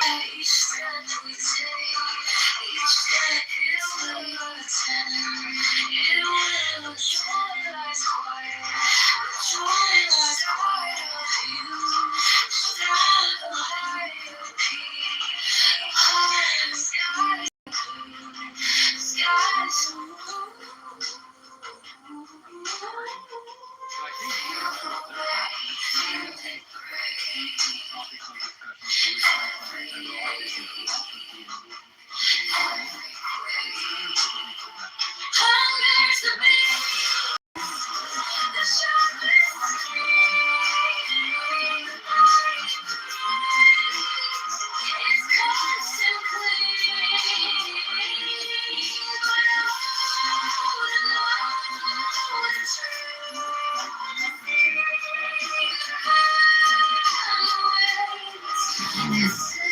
Each step we take, each step is worth 10. It will joy lies quiet, the joy lies quiet of you. Stand alive, peace, heart and sky blue, sky so blue. Hungers the beat, the sharpest it's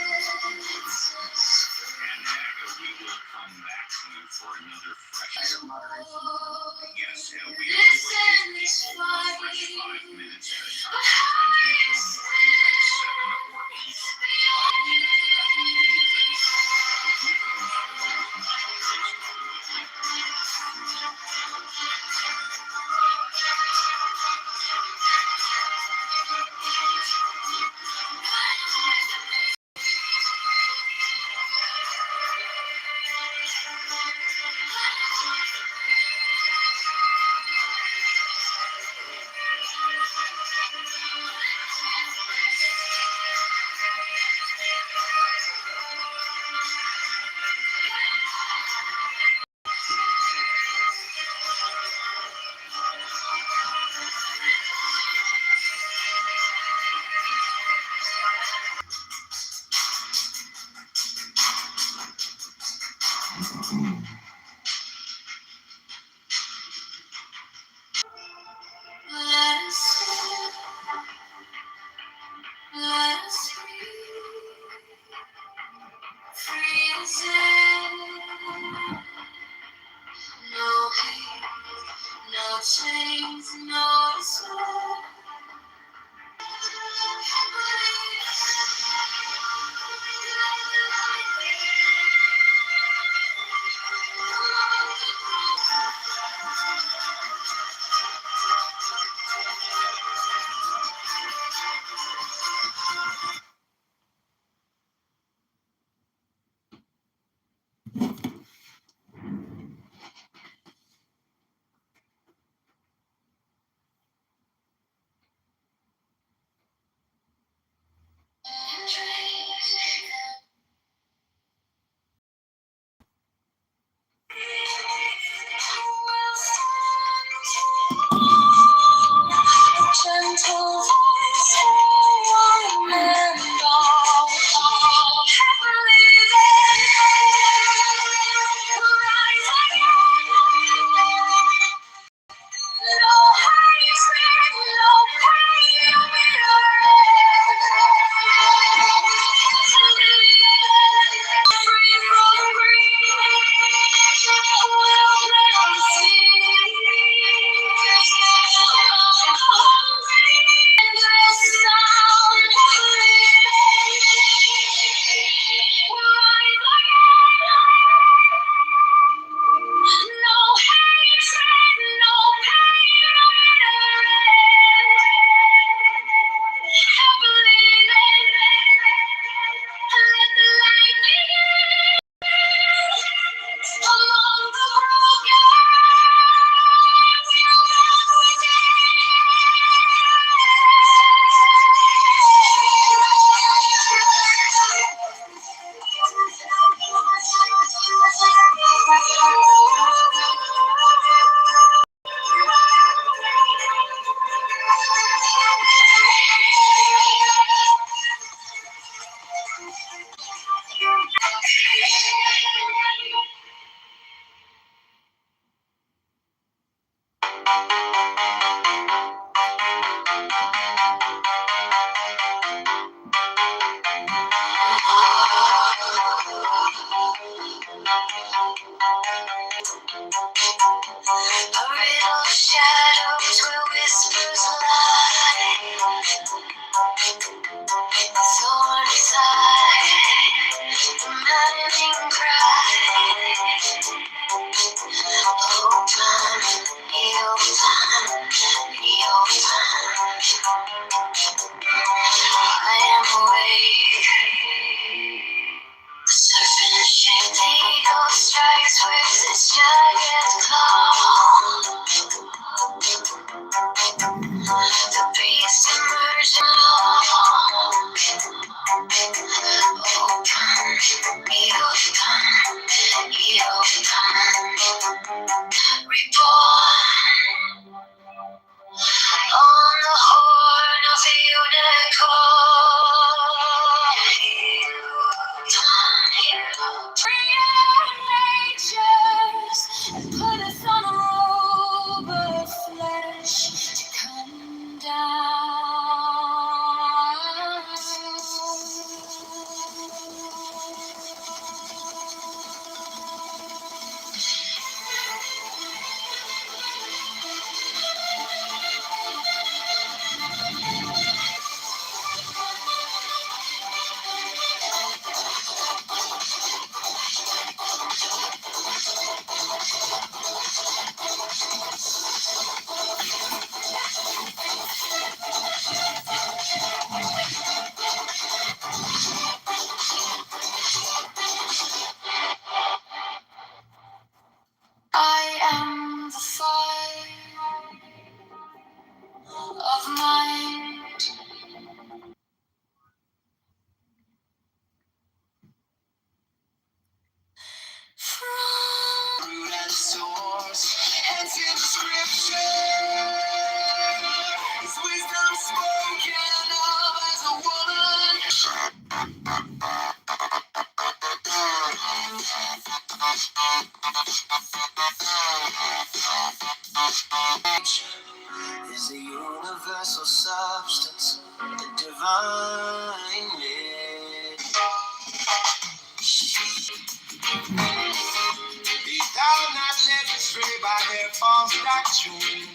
Be thou not led astray by their false doctrine.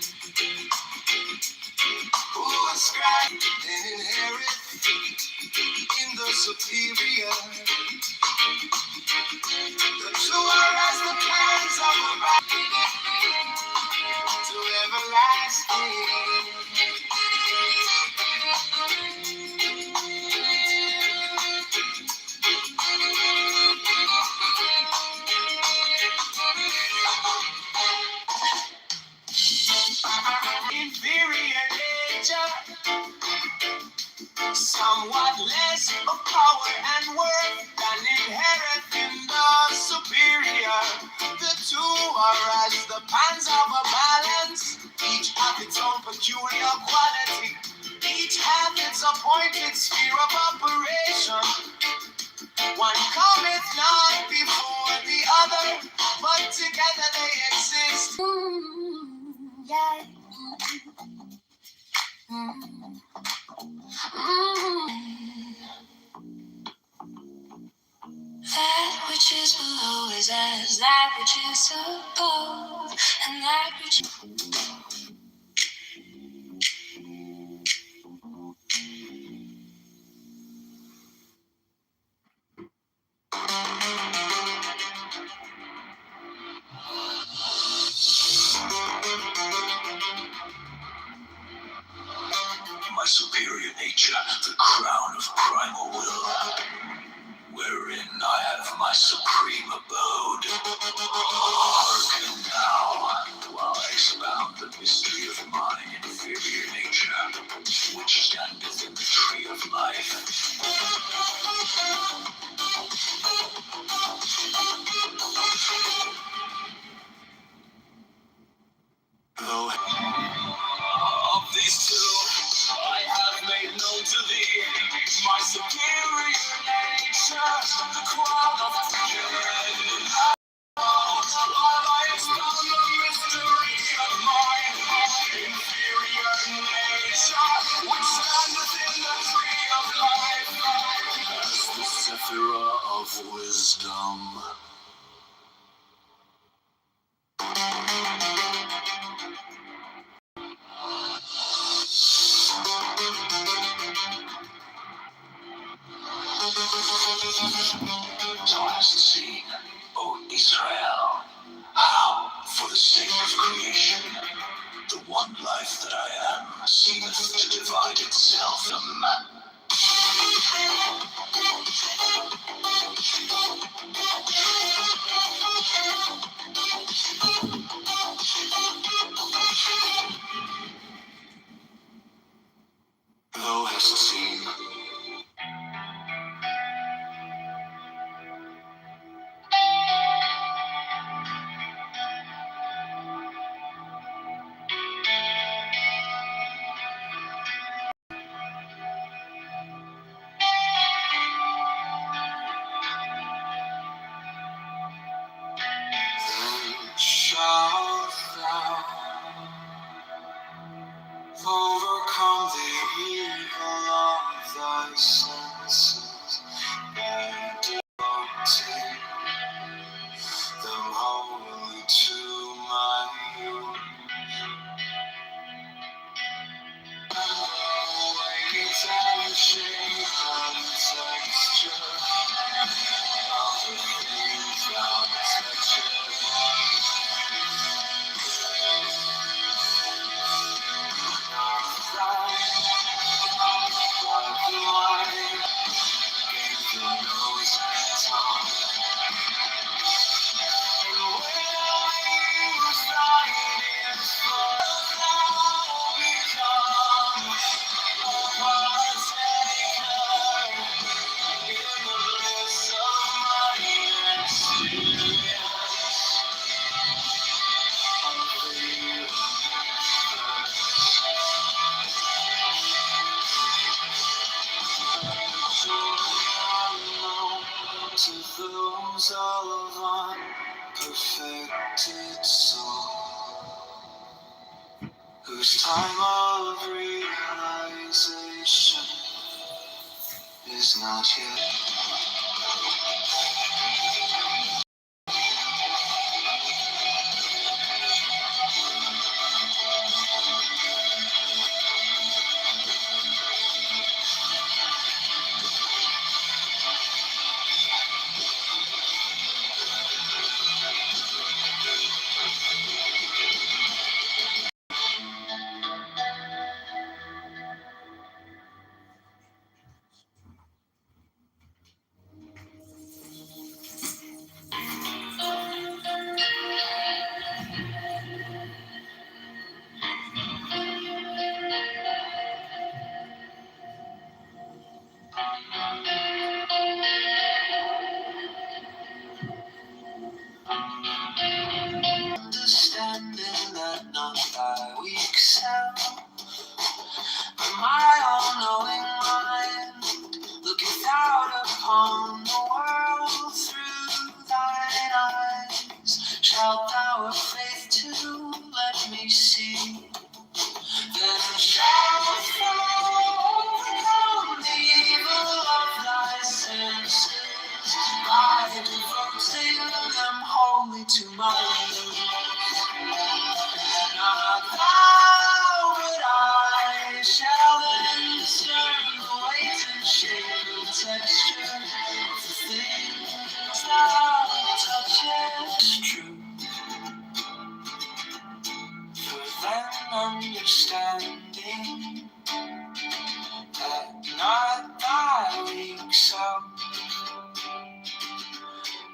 Who ascribe and inherit in the superior. The two are as the plans of the body to everlasting. Inferior nature, somewhat less of power and worth than inherent in the superior. The two are as the bands of a balance, each have its own peculiar quality. Each have its appointed sphere of operation. One cometh not before the other, but together they exist. Yeah. That which is below is as that which is above, and that which my superior nature, the crown of primal will, wherein I have my supreme abode. Hearken now, while I expound the mystery of my inferior nature, which standeth in the tree of life. Though of these two, I have made known to thee my superior nature, the crown of purity. While I expound the mystery of my inferior nature, which standeth in the tree of life, as the Sephira of wisdom. Thou hast seen, O Israel, how, for the sake of creation, the one life that I am seemeth to divide itself from man. Thou hast seen. Then shalt thou overcome the evil of thy senses, and devoting them wholly to my use. Weight and shape and texture of the things thou touchest. To those of unperfected soul, whose time of realization is not yet. upon the world through thine eyes. Shalt thou have faith to let me see? Then shalt thou overcome the evil of thy senses by devoting them wholly to my will. Not thou, but I shall then discern the weight and shape and texture of the things thou touchest. True, for then understanding that not thy weak self,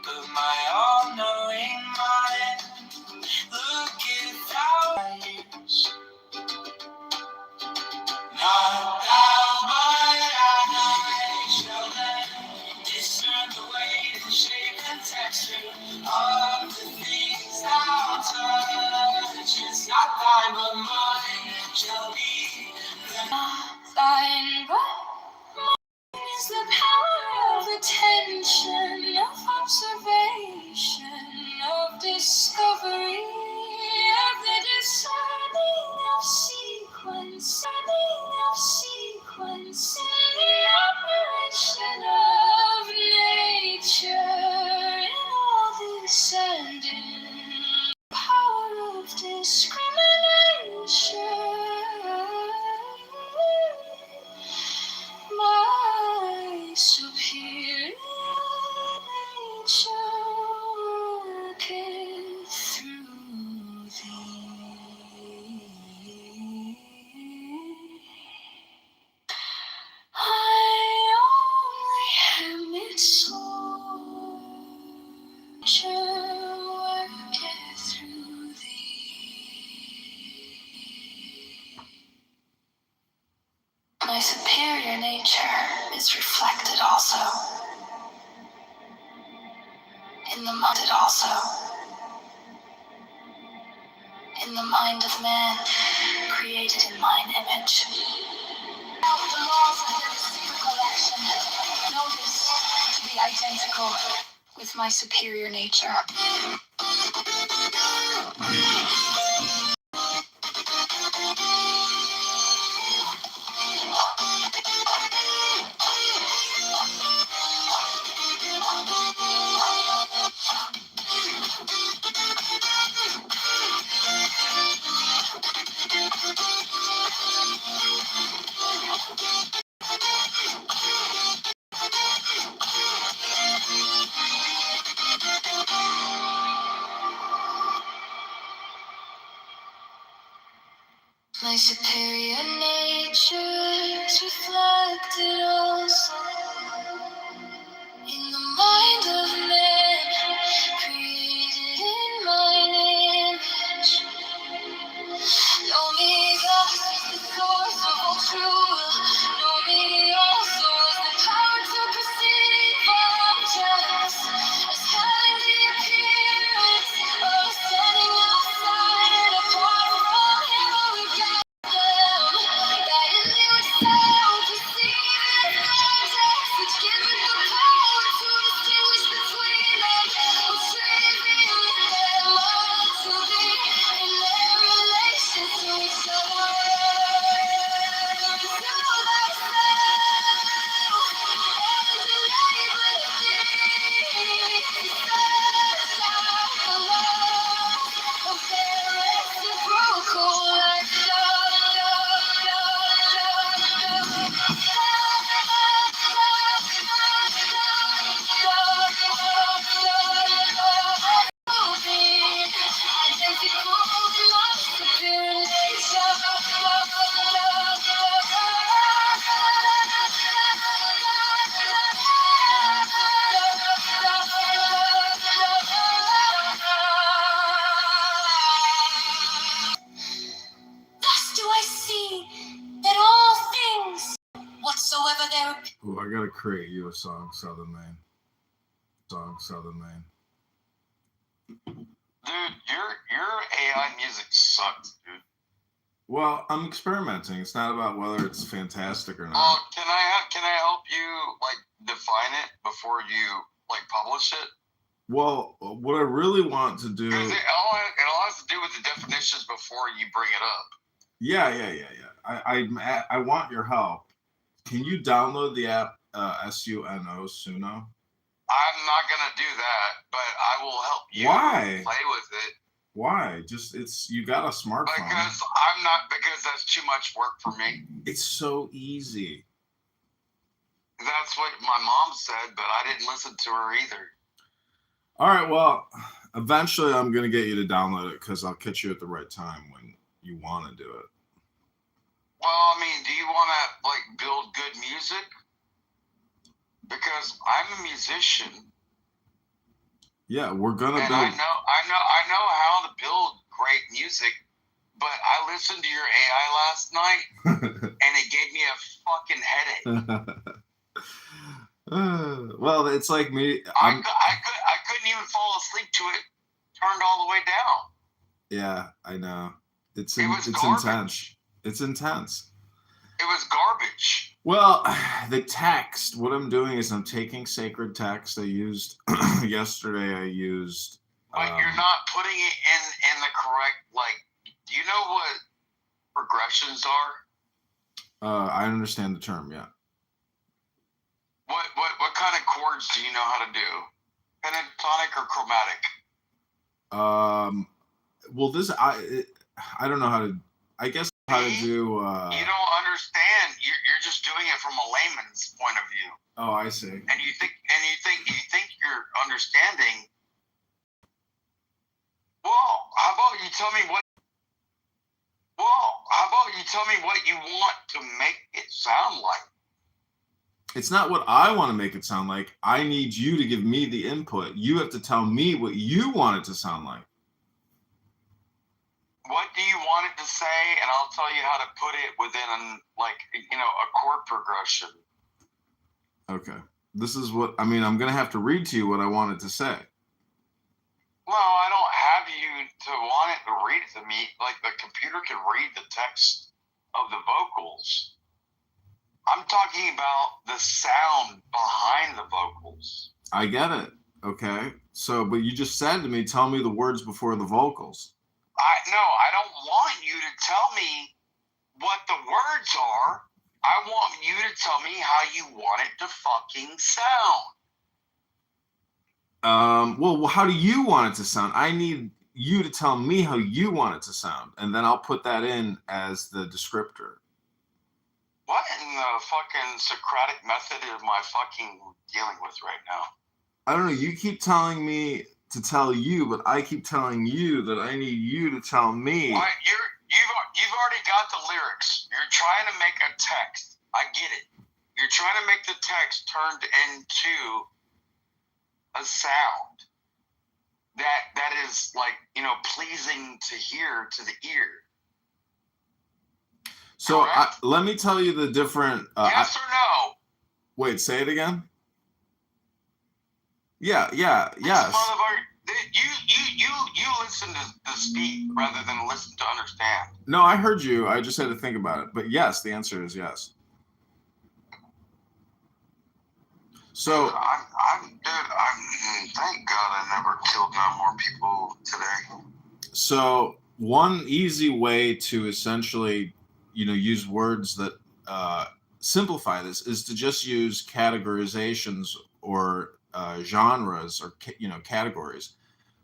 but my all-knowing mind looketh out my years. Not thou, but I shall then discern the weight and shape and texture of the things thou touchest. Not thine, but mine shall be thine, but is the power of attention, of observation, of discovery, of the discerning of sequence, in the operation of nature, in all this ending power of discrimination. My superior nature worketh through thee. I only am its soul. Nature worketh through thee. My superior nature is reflected also in the mind of man, created in mine image. Now the laws of the reciprocal action, know this to be identical with my superior nature. My superior nature is reflected also in the mind of man, created in mine image. Know me thus as the source of all truth. Know me also as the power to perceive objects, as having the appearance of standing outside, apart from him who began them. That in me which sound perceiveth objects, which giveth the power to distinguish between them, which revealeth them unto thee in their relation to each other. To thyself, and enableth thee to search out the laws of their reciprocal action. Thus do I see that all things whatsoever there. Ooh, I gotta create you a song, Southern Man. Dude, your AI music sucks, dude. Well, I'm experimenting. It's not about whether it's fantastic or not. Can I help you like define it before you like publish it? Well, what I really want to do. Because it all has to do with the definitions before you bring it up. Yeah. I want your help. Can you download the app Suno? I'm not gonna do that, but I will help you Why? play with it. Why? Just you got a smartphone. Because that's too much work for me. It's so easy. That's what my mom said, but I didn't listen to her either. All right, well, eventually I'm going to get you to download it because I'll catch you at the right time when you want to do it. Well, I mean, do you want to like build good music? Because I'm a musician. Yeah, we're gonna build. I know how to build great music, but I listened to your AI last night, and it gave me a fucking headache. Well, it's like me. I couldn't even fall asleep to it turned all the way down. Yeah, I know. It's garbage. Intense. It's intense. It was garbage. Well, the text. What I'm doing is I'm taking sacred text I used yesterday. I used. But you're not putting it in the correct like. Do you know what progressions are? I understand the term. Yeah. What kind of chords do you know how to do? Pentatonic or chromatic? Well, I don't know how to. I guess how to do. You don't understand. You're just doing it from a layman's point of view. Oh, I see. And you think you're understanding. Well, how about you tell me what? Well, how about you tell me what you want to make it sound like? It's not what I want to make it sound like. I need you to give me the input. You have to tell me what you want it to sound like. What do you want it to say? And I'll tell you how to put it within a chord progression. Okay. This is what, I mean, I'm going to have to read to you what I want it to say. Well, I don't have you to want it to read it to me. Like the computer can read the text of the vocals. I'm talking about the sound behind the vocals. I get it. Okay. So, but you just said to me, tell me the words before the vocals. I don't want you to tell me what the words are. I want you to tell me how you want it to fucking sound. Well, how do you want it to sound? I need you to tell me how you want it to sound, and then I'll put that in as the descriptor. What in the fucking Socratic method am I fucking dealing with right now? I don't know. You keep telling me to tell you, but I keep telling you that I need you to tell me. What? You've already got the lyrics. You're trying to make a text. I get it. You're trying to make the text turned into a sound that is like, pleasing to hear to the ear. So let me tell you the different. Yes or no? Wait, say it again. Yeah, yes. You listen to speak rather than listen to understand. No, I heard you. I just had to think about it. But yes, the answer is yes. So thank God I never killed no more people today. So one easy way to essentially, use words that simplify this is to just use categorizations or genres or categories,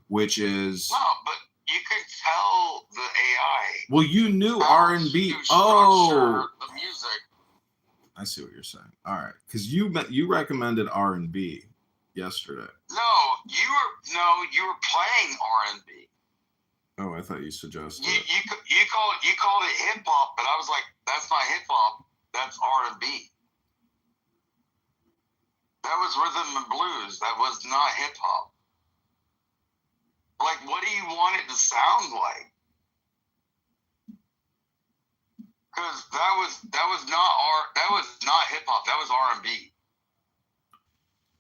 which is. No, but you could tell the AI. Well, you knew R&B. Oh, the music. I see what you're saying. All right, because you recommended R&B yesterday. No, you were playing R&B. Oh, I thought you suggested. You called it hip hop, but I was like, that's not hip hop. That's R&B. That was rhythm and blues. That was not hip hop. Like, what do you want it to sound like? Because that was not hip hop. That was R&B.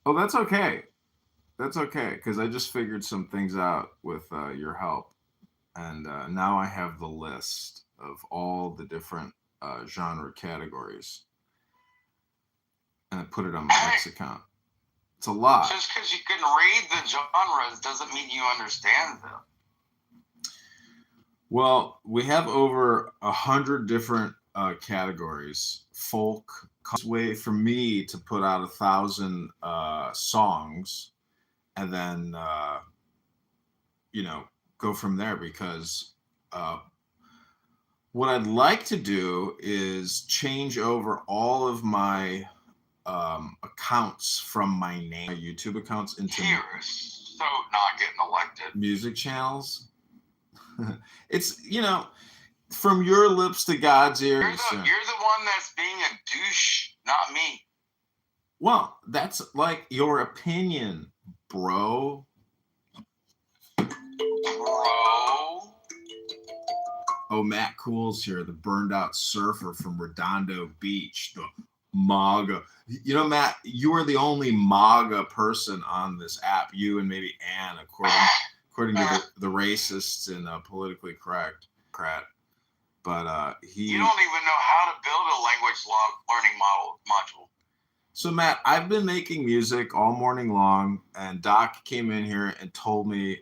Oh, that's okay. That's okay, because I just figured some things out with your help. And now I have the list of all the different genre categories, and I put it on my X account. It's a lot. Just because you can read the genres doesn't mean you understand them. Well, we have over 100 different categories. Folk, way for me to put out 1,000 songs, and then go from there, because what I'd like to do is change over all of my accounts from my name, my YouTube accounts, into so not getting elected music channels. It's, from your lips to God's ears. You're the one that's being a douche, not me. Well, that's like your opinion, bro. Oh, Matt Cool's here, the burned out surfer from Redondo Beach, the MAGA. Matt, you are the only MAGA person on this app. You and maybe Ann, according to the racists and politically correct. But you don't even know how to build a language learning module. So Matt, I've been making music all morning long, and Doc came in here and told me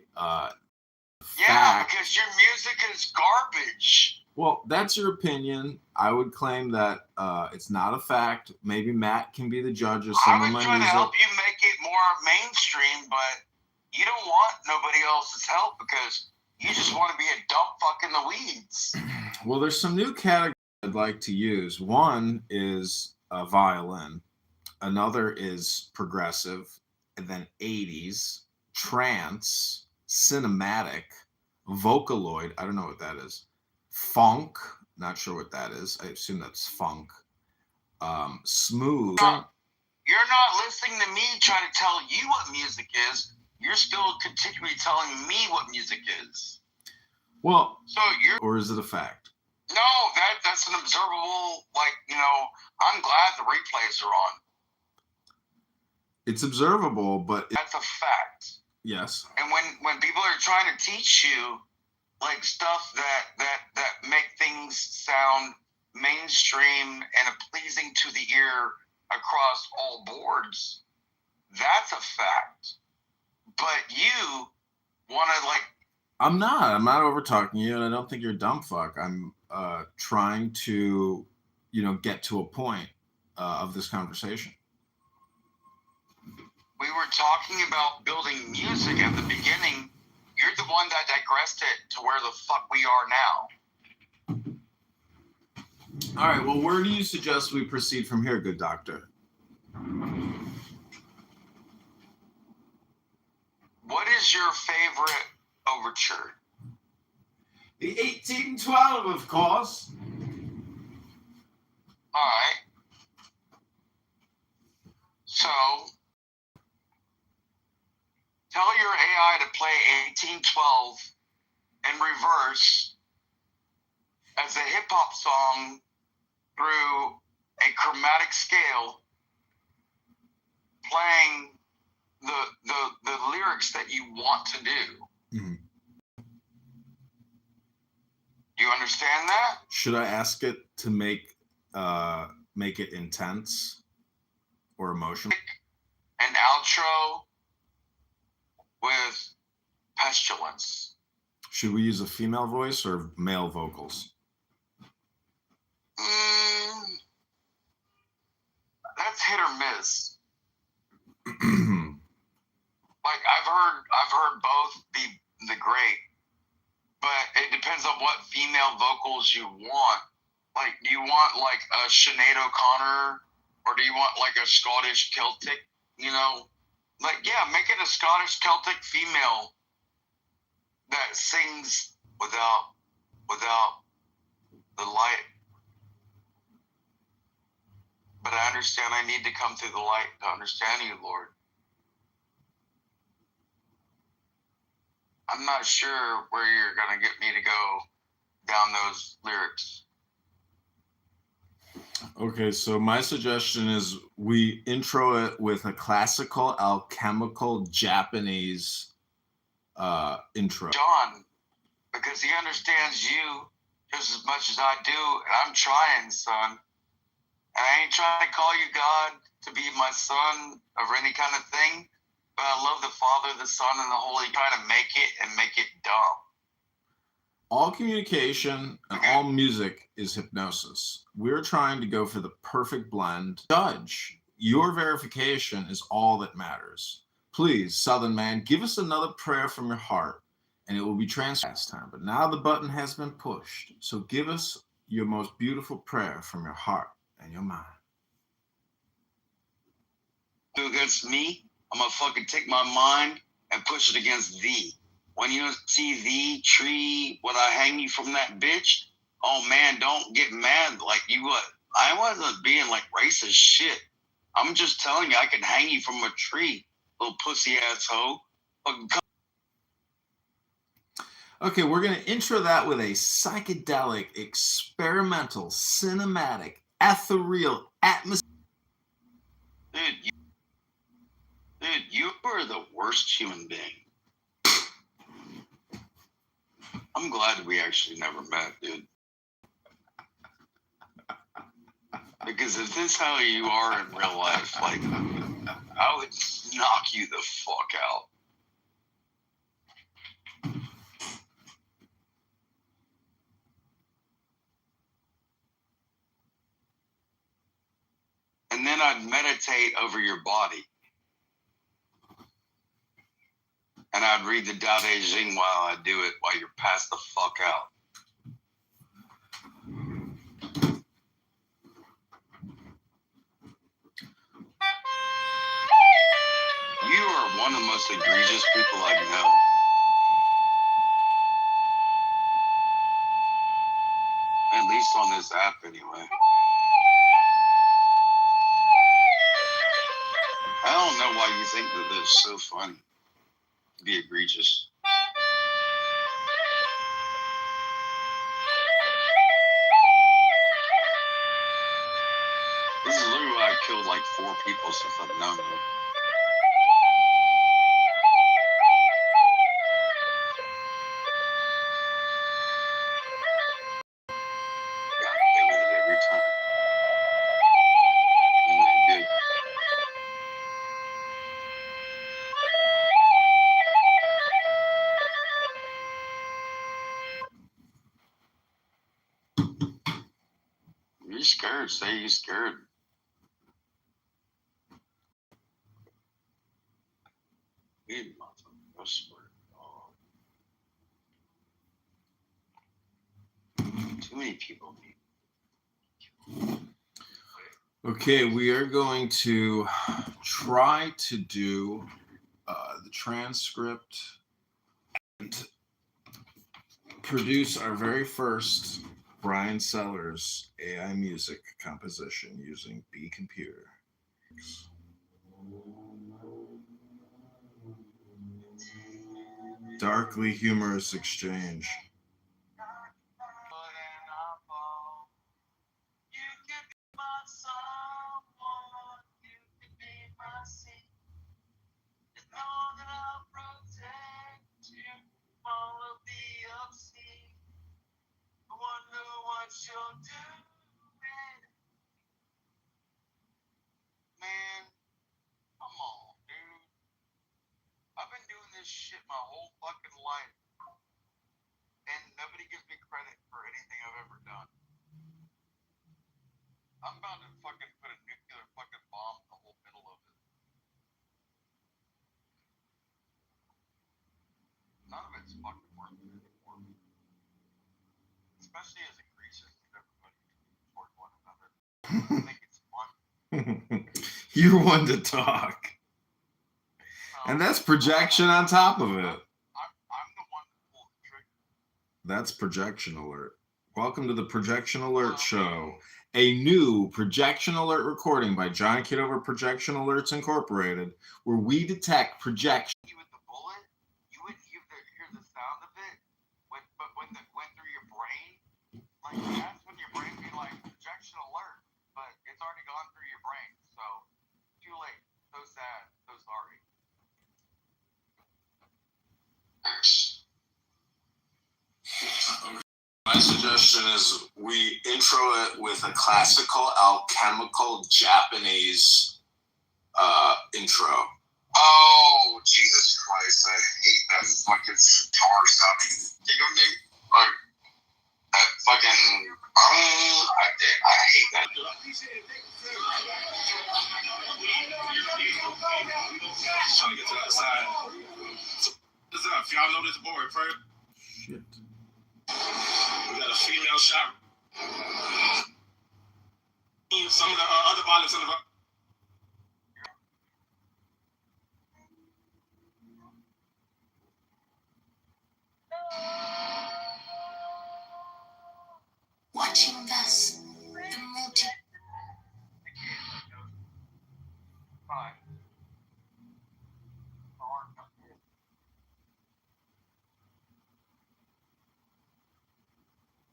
because your music is garbage. Well, that's your opinion. I would claim that it's not a fact. Maybe Matt can be the judge of some of my music. I would try to help you make it more mainstream, but you don't want nobody else's help because you just want to be a dumb fuck in the weeds. Well, there's some new categories I'd like to use. One is violin. Another is progressive, and then 80s, trance, cinematic, Vocaloid, I don't know what that is, funk, not sure what that is, I assume that's funk, smooth. You're not listening to me trying to tell you what music is, you're still continually telling me what music is. Well, or is it a fact? No, that's an observable, I'm glad the replays are on. It's observable, but that's a fact. Yes. And when people are trying to teach you stuff that make things sound mainstream and pleasing to the ear across all boards, that's a fact. But you want to I'm not over talking you, and I don't think you're a dumb fuck. I'm trying to get to a point of this conversation. We were talking about building music at the beginning. You're the one that digressed it to where the fuck we are now. All right, well, where do you suggest we proceed from here, good doctor? What is your favorite overture? The 1812, of course. All right. So, tell your AI to play 1812 in reverse as a hip-hop song through a chromatic scale, playing the lyrics that you want to do. Mm-hmm. You understand that? Should I ask it to make it intense or emotional? An outro with pestilence. Should we use a female voice or male vocals? That's hit or miss. I've heard both be the great, but it depends on what female vocals you want. Do you want a Sinead O'Connor, or do you want a Scottish Celtic? Make it a Scottish Celtic female that sings without the light. But I understand I need to come through the light to understand you, Lord. I'm not sure where you're going to get me to go down those lyrics. Okay, so my suggestion is we intro it with a classical alchemical Japanese intro. John, because he understands you just as much as I do, and I'm trying, son. And I ain't trying to call you God to be my son or any kind of thing, but I love the Father, the Son, and the Holy. Trying to make it and make it dumb. All communication and all music is hypnosis. We're trying to go for the perfect blend. Judge, your verification is all that matters. Please, Southern Man, give us another prayer from your heart, and it will be transferred last time. But now the button has been pushed, so give us your most beautiful prayer from your heart and your mind. Against me, I'm gonna fucking take my mind and push it against thee. When you see thee tree, when I hang you from that bitch, oh man, don't get mad like you would. I wasn't being like racist shit. I'm just telling you, I can hang you from a tree, little pussy asshole. Okay, we're going to intro that with a psychedelic, experimental, cinematic, ethereal, atmospheric. Dude, you are the worst human being. I'm glad we actually never met, dude. Because if this is how you are in real life, like, I would knock you the fuck out. And then I'd meditate over your body. And I'd read the Tao Te Ching while I do it, while you're passed the fuck out. You are one of the most egregious people I know. At least on this app, anyway. I don't know why you think that this is so funny to be egregious. This is literally why I've killed like 4 people since I've known you. Got away with it every time. And I did. You're scared. Say you're scared. You motherfucker. I swear to God. Too many people. Okay, we are going to try to do the transcript and produce our very first Brian Sellers AI music composition using B Computer. Darkly humorous exchange. Man, come on, dude. I've been doing this shit my whole fucking life. And nobody gives me credit for anything I've ever done. I'm about to fucking put a nuclear fucking bomb in the whole middle of it. None of it's fucking worth it anymore. Especially as egregious as everybody toward one another. I think it's fun. You're one to talk. And that's projection on top of it. I'm the one that pulled the trigger. That's projection alert. Welcome to the Projection Alert Show, a new projection alert recording by John Kitover Projection Alerts Incorporated, where we detect projection. With the bullet, you wouldn't hear the sound of it, but when it went through your brain, like that's when your brain be like projection alert, but it's already gone through your brain, so too late. So sad, so sorry. my suggestion is we intro it with a classical alchemical Japanese intro. Oh, Jesus Christ, I hate that fucking guitar sounding. Like, that fucking, I hate that. Trying to get to the other side. What's up? Y'all know this board, right? Shit. We got a female shop. Some of the other violence in the. Watching us, the multi.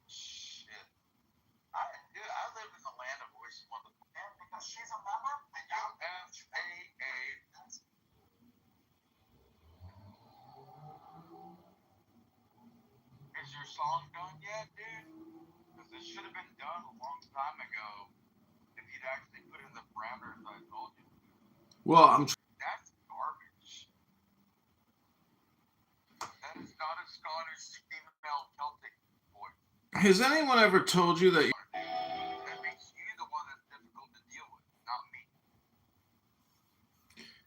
Shit. I live in the land of voice motherfucker. Because she's a mama? Is your song done yet, dude? Because this should have been done a long time ago if you'd actually put in the parameters I told you. Well, That's garbage. That is not a Scottish female Celtic voice. has anyone ever told you that? That makes you the one that's difficult to deal with, not me.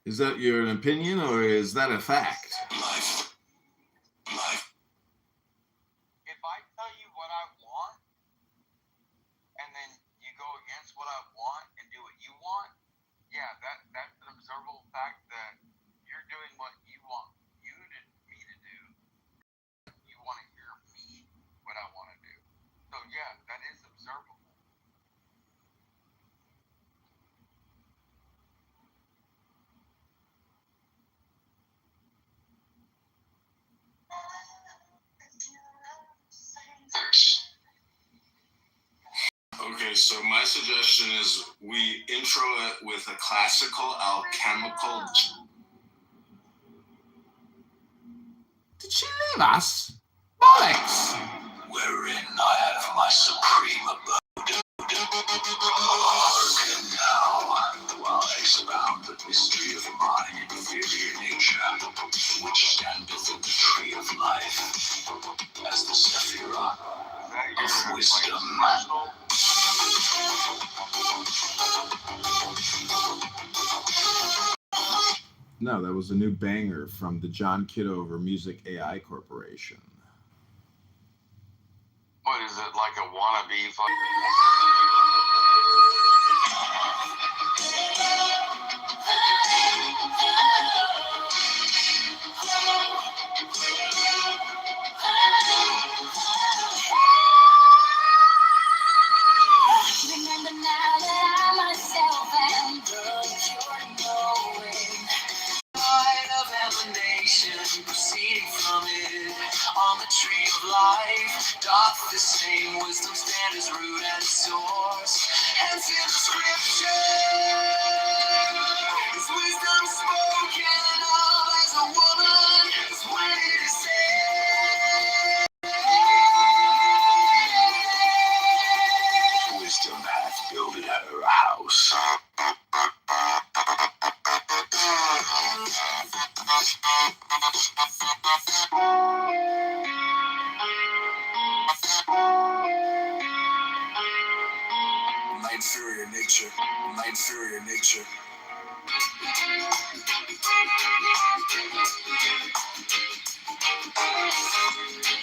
Is that your opinion or is that a fact? Life. If I tell you what I want, and then you go against what I want and do what you want, yeah, that's an observable fact that you're doing what you want me to do. You want to hear me what I want to do. So yeah, that is observable. Okay, so my suggestion is we intro it with a classical alchemical. Did she leave us? Bollocks! Wherein I have my supreme abode. Hearken now, while I expound the mystery of my inferior nature, which standeth in the tree of life, as the Sephiroth of wisdom. No, that was a new banger from the John Kitover Music AI Corporation. What is it, like a wannabe? Remember now that I myself am the pure knowing. Light of emanation proceeding from it on the tree of life doth the same wisdom stand as root and source. Hence in the scripture is wisdom spoken of as a woman is when it is said. Wisdom hath builded her house. My inferior nature. My inferior nature.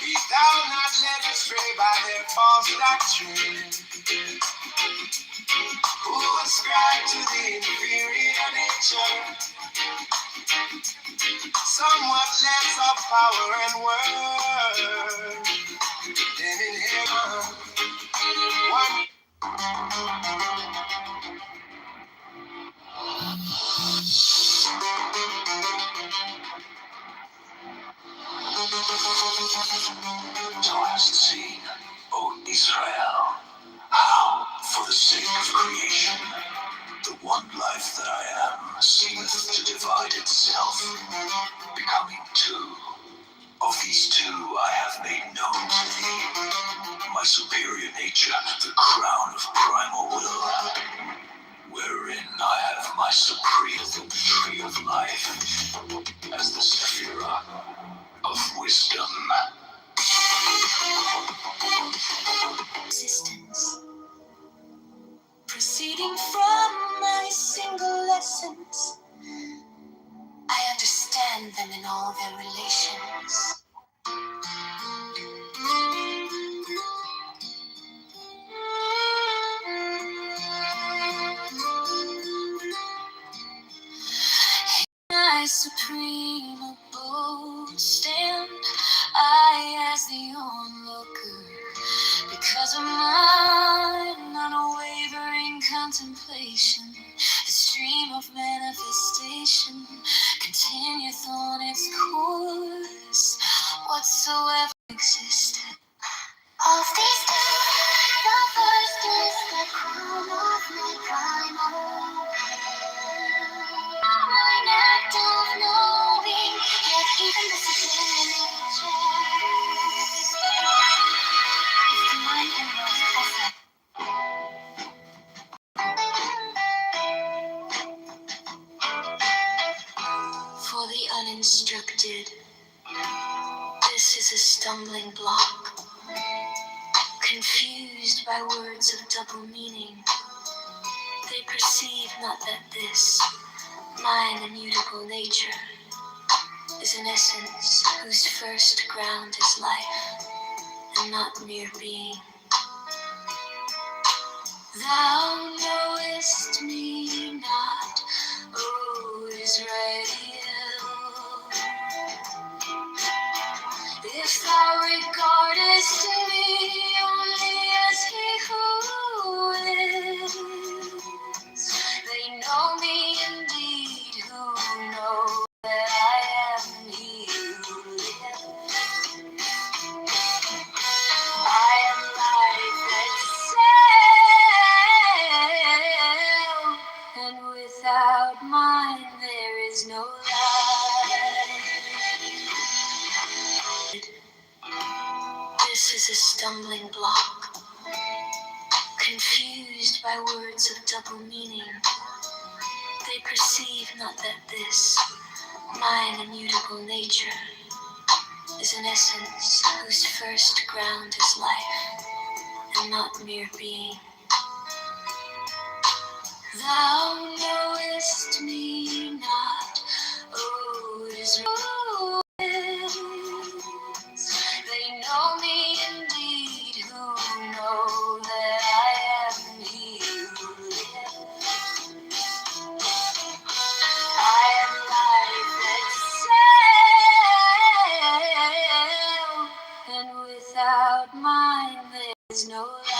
Be thou not led astray by their false doctrine, who ascribe to the inferior nature somewhat less of power and word than in heaven. One. Thou hast seen, O Israel, how, for the sake of creation, the one life that I am seemeth to divide itself, becoming two, Of these two I have made known to thee my superior nature, the crown of primal will, wherein I have my supreme tree of life, as the Sephira of wisdom. Existence, proceeding from my single essence, I understand them in all their relations. My supreme abode stand, I as the onlooker, because of my unwavering contemplation, the stream of manifestation continueth on its course, whatsoever existed. Of these two, the first is the crown of my primal. Mine act of knowing, yet even the superior is mine and most for the uninstructed, this is a stumbling block, confused by words of double meaning. They perceive not that this, mine immutable nature, is an essence whose first ground is life, and not mere being. Thou knowest me not, O Israel. If thou regardest me only as he who is, they know me indeed who know that I am he who lives. I am life itself, and without mine there is no life. This is a stumbling block, confused by words of double meaning. They perceive not that this, mine immutable nature, is an essence whose first ground is life, and not mere being. Thou knowest me not, O Israel. They know me indeed who know that I am he who lives. I am life itself, and without mine there is no life.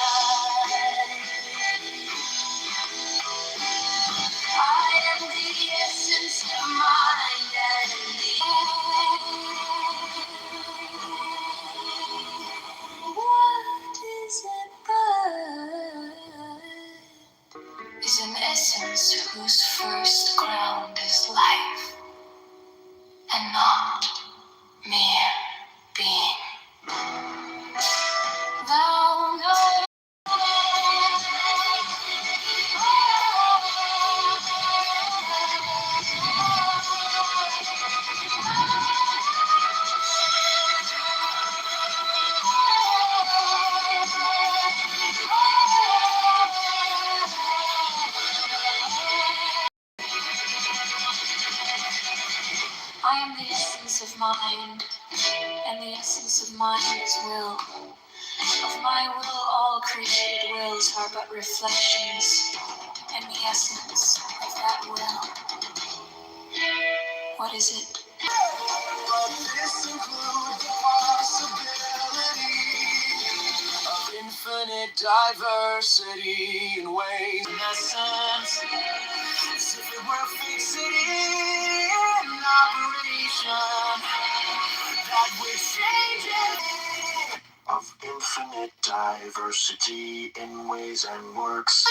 I am the essence of mind and what is it but is an essence whose first ground is life, and not mere being. Thou knowest. I am the essence of mind, and the essence of mind is will. Of my will, all created wills are but reflections, and the essence of that will. What is it? But this includes the possibility of infinite diversity in ways. In essence, as if it were fixity in operation, that which changes of infinite diversity in ways and works.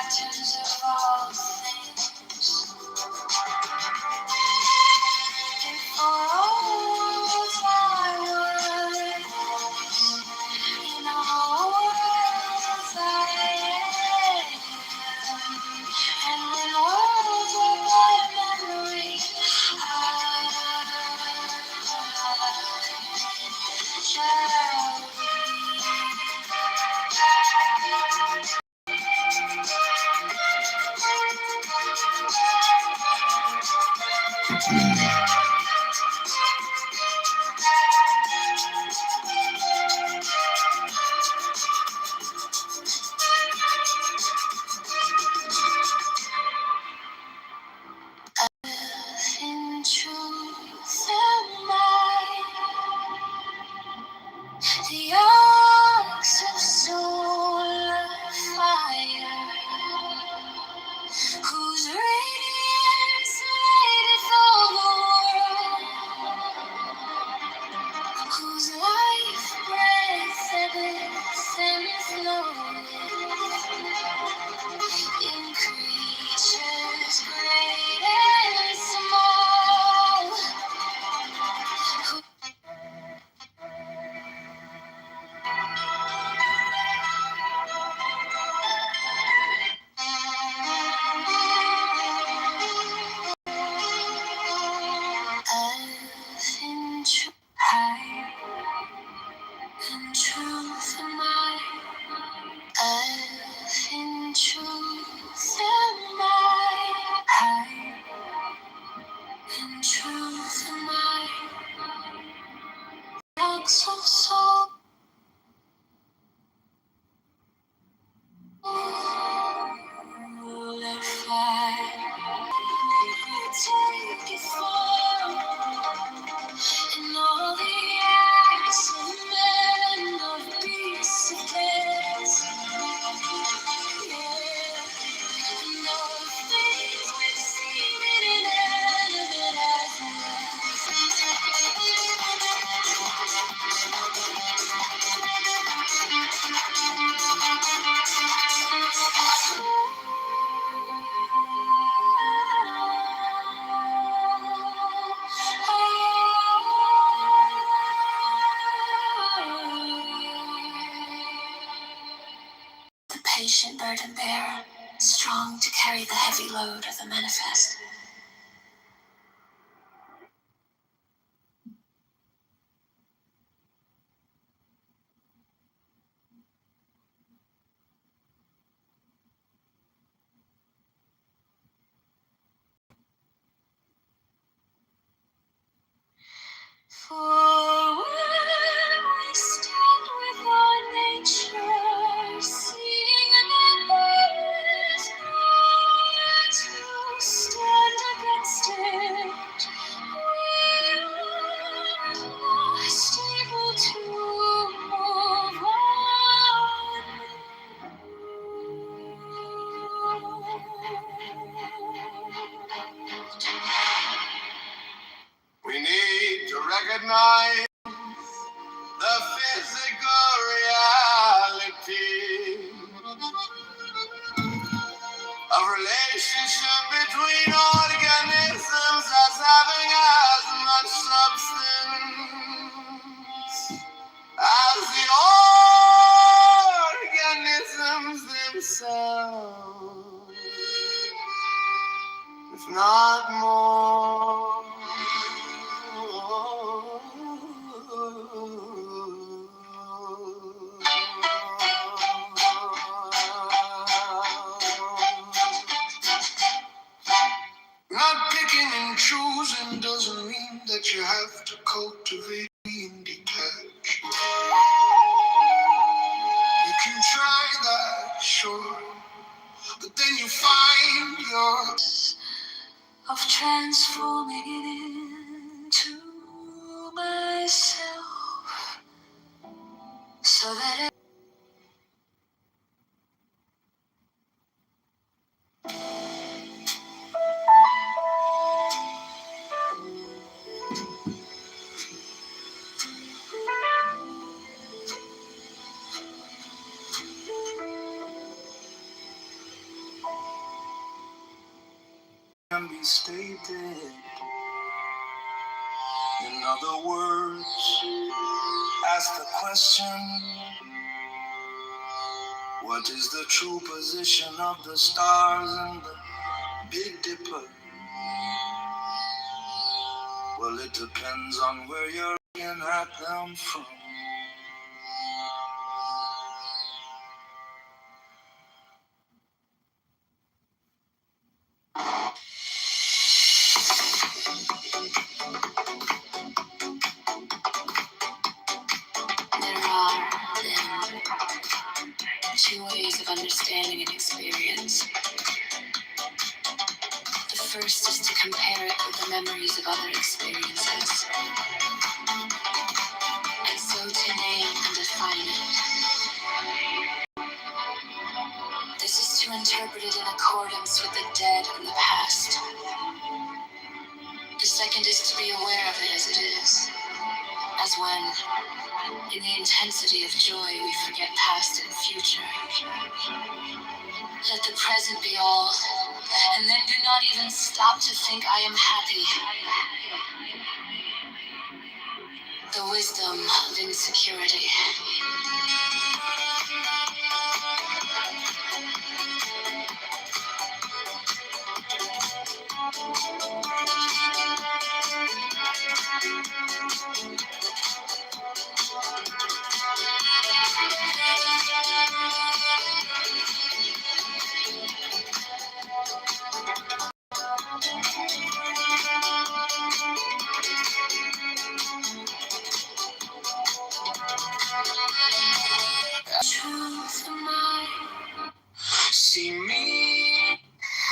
patterns of all things. Before all was I was, in all worlds I am. And when worlds were but memory, I shall be. In truth am I, the ox of solar fire, whose radiance lighteth all the world, whose life breath ebbeth and floweth in creatures great and small. High and truth am I. In truth am I. High and truth am I. Rocks of soul. Let fire take its form in all the acts of men, of beasts, of death. Yeah, and all things which seem inanimate as the patient burden bearer, strong to carry the heavy load of the manifest. For when we stand with our nature, seeing that there is nowhere to stand against it, we are lost, able to move on. We need to recognize the physical reality of relationship between organisms as having as much substance as the organisms themselves, if not more. Not picking and choosing doesn't mean that you have to cultivate being detached. You can try that, sure, but then you find your of transforming it into myself, so that can be stated. In other words, ask the question, what is the true position of the stars and the Big Dipper? Well, it depends on where you're looking at them from. There are, then, two ways of understanding an experience. The first is to compare it with the memories of other experiences, and so to name and define it. This is to interpret it in accordance with the dead and the past. The second is to be aware of it as it is, as when, in the intensity of joy, we forget past and future. Let the present be all, and then do not even stop to think I am happy. The wisdom of insecurity. Truth of mine, see me.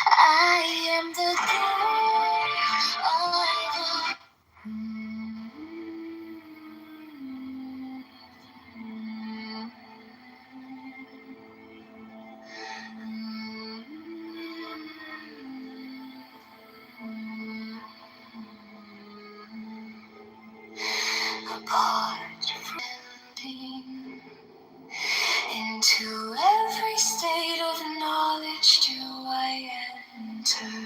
I am the God. Apart from ending, into every state of knowledge do I enter,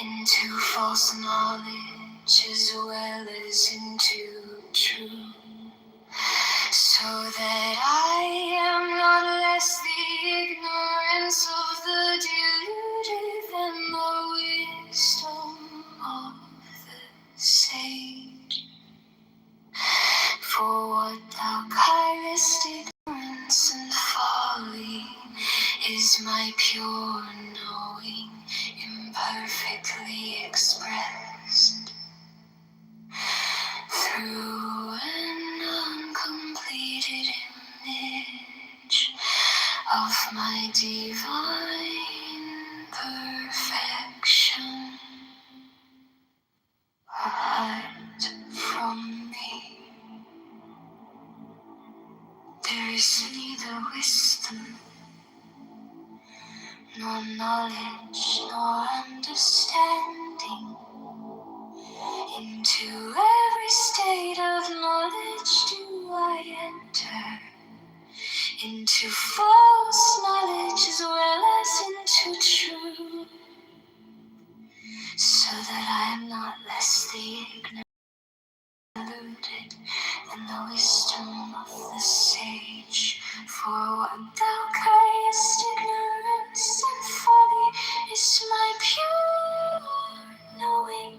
into false knowledge as well as into truth, so that I am not less the ignorance of the deluded than the wisdom of the sage. For what thou callest ignorance and folly is my pure knowing imperfectly expressed through an uncompleted image of my divine perfection. Apart from me, there is neither wisdom, nor knowledge, nor understanding. Into every state of knowledge do I enter, into false knowledge as well as into true, so that I am not less the ignorant deluded than the wisdom of the sage. For what thou callest ignorance and folly is my pure knowing,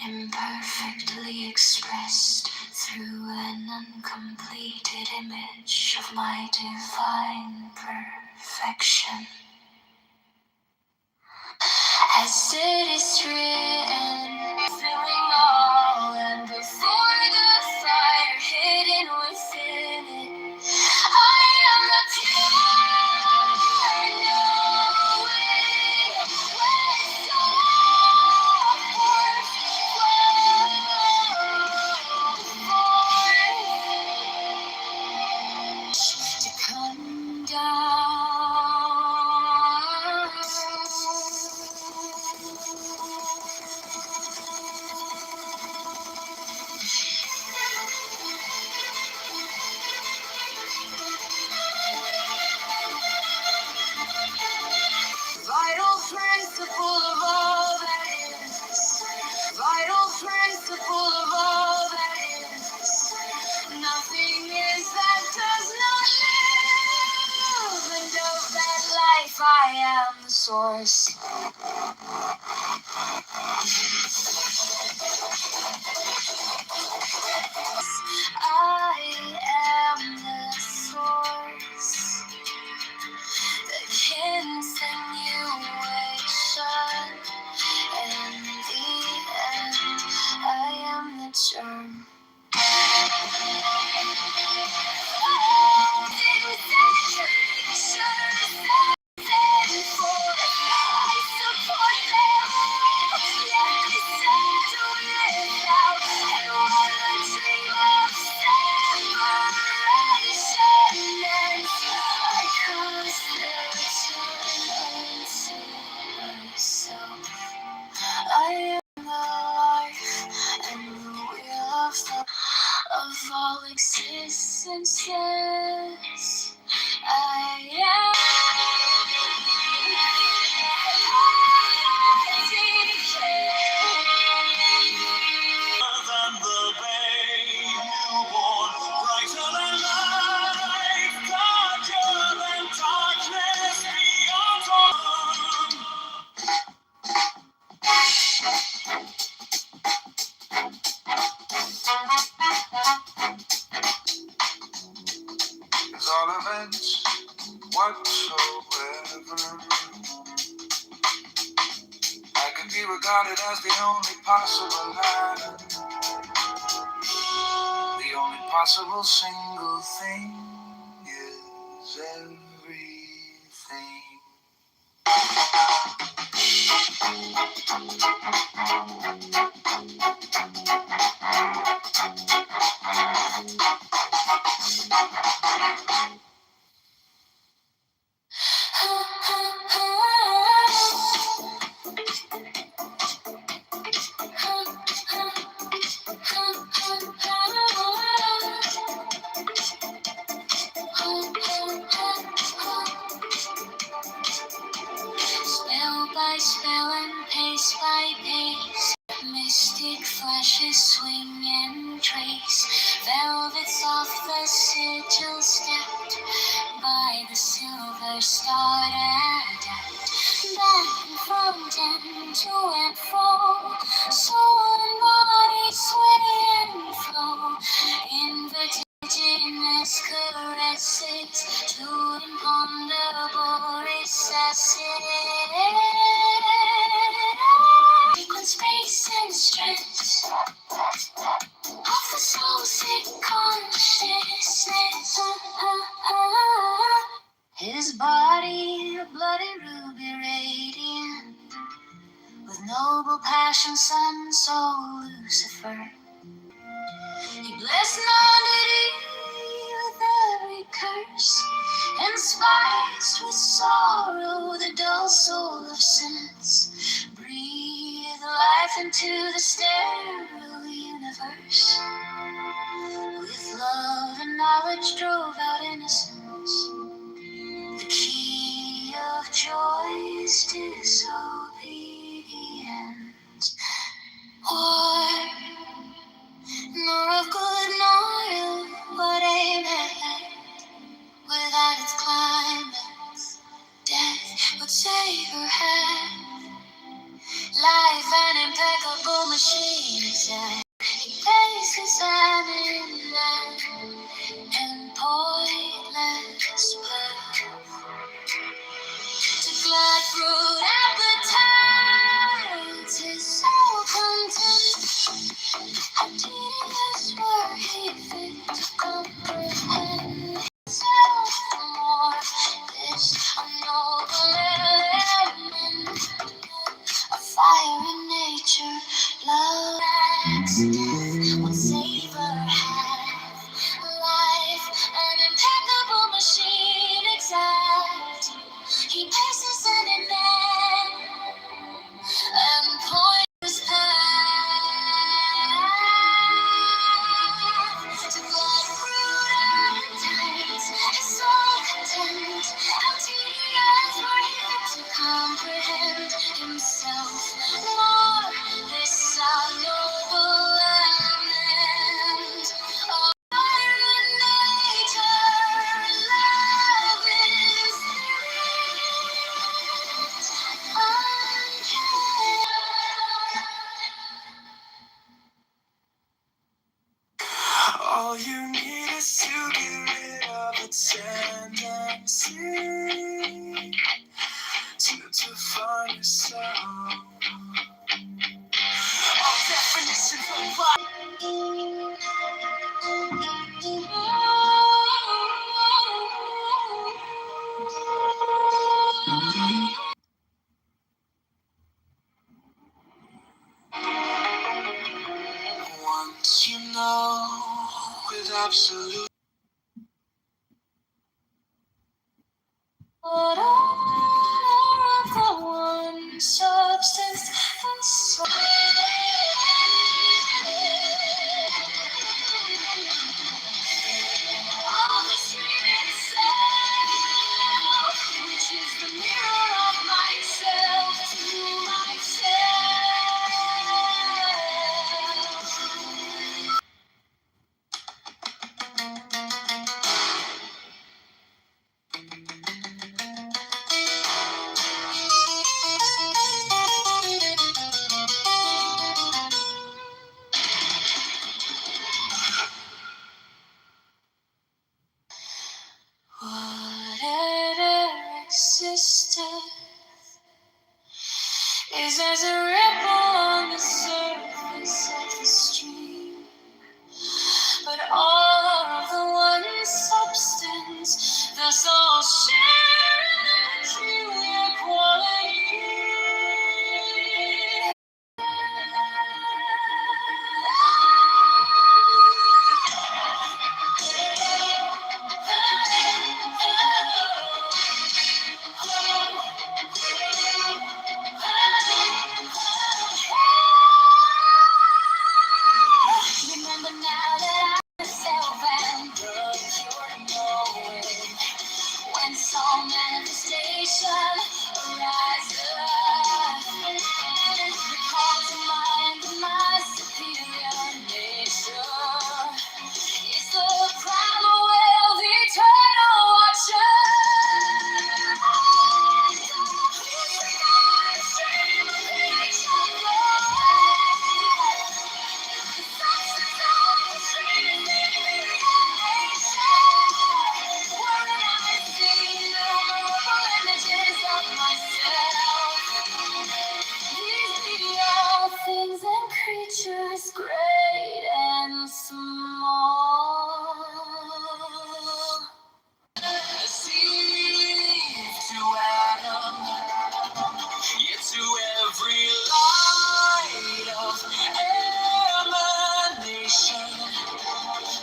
imperfectly expressed through an uncompleted image of my divine perfection. As it is written, filling all, and before the fire hidden within it, I am the pure knowing wisdom forth to come down. if I am the source. I am the source, the continuation, and the end. I am the germ. I am the life and the wheel of all existences. I am than the babe newborn, brighter than light, darker than darkness beyond dawn. Is all events whatsoever. I can be regarded as the only possible line, the only possible single thing is everything. Spell by spell and pace by pace, mystic flashes swing and trace, velvets off the sigil stepped by the silver starred adept, back and front and to and fro, soul and body sway and flow, in vertiginous caresses to imponderable recesses. Frequent space and stress of the soul sick consciousness. His body, a bloody ruby radiant, with noble passion, sun, soul, Lucifer. He blessed nudity with every curse, and spiced with sorrow the dull soul of sense. Breathe life into the sterile universe. With love and knowledge drove out innocence. The key of joy's disobedience. War, nor of good nor ill, what aim had, without its climax, death would save her hand. Life an impeccable machine exact. He pays his hand in land and pointless path. To glad fruit appetites, his soul content. How tedious were he fit to comprehend himself more? This unknown element, a fire in nature, love accident, what savor hath, free to find yourself. All definitions of life. Once you know with absolute. But all of the one substance and soul. All the spirit itself, which is the mirror of myself to myself. Whatever existed is as a ripple on the surface of the stream. But all of the one substance, thus all share in the peculiar quality. Remember now that I'm myself and the pure knowing. When some manifestation arises, recall to mind my superior nature. It's the primal will, the eternal watcher. Stream of creation flows. Things and creatures great and small. Seed to Adam, yet to every light of emanation,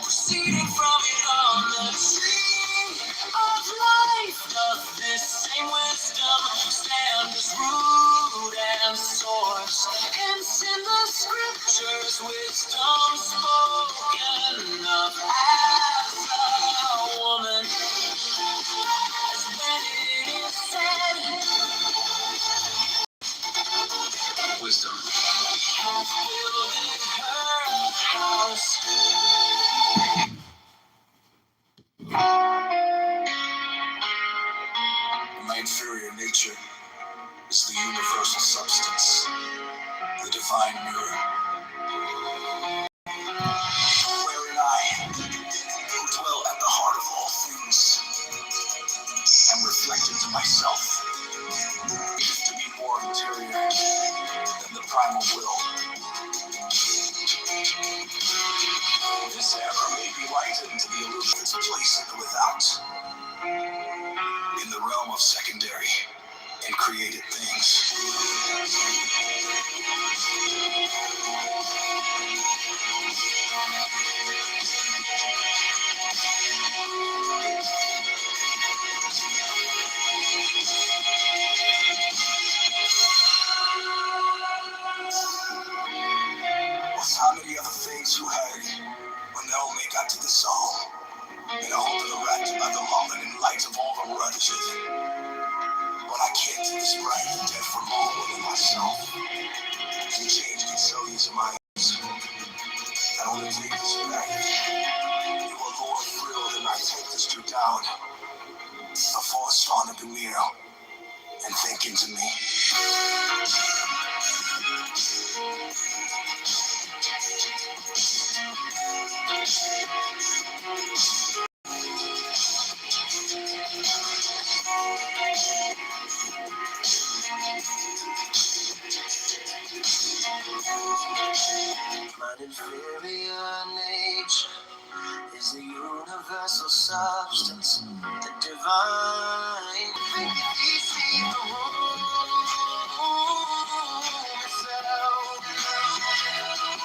proceeding from it on the tree of life, doth this same wisdom stand as root and source? Hence in the scriptures wisdom spoken of as a woman, as when it is said, wisdom hath builded her house. My inferior nature is the universal substance, the divine mirror, wherein I, who dwell at the heart of all things, am reflected to myself. It is to be more interior than the primal will. This error may be lightened to the illusion of its place in the without, in the realm of secondary and created things. With how many other things you heard when the Omega got to the soul, and I hope the rat by the moment in light of all the rudges. But I can't take this bright and death from all within myself. And change can show you to my eyes. I don't take this back. You are more thrilled and I take this to down. A force on the mirror and think into me. An inferior nature is a universal substance, the divine. You see the room itself,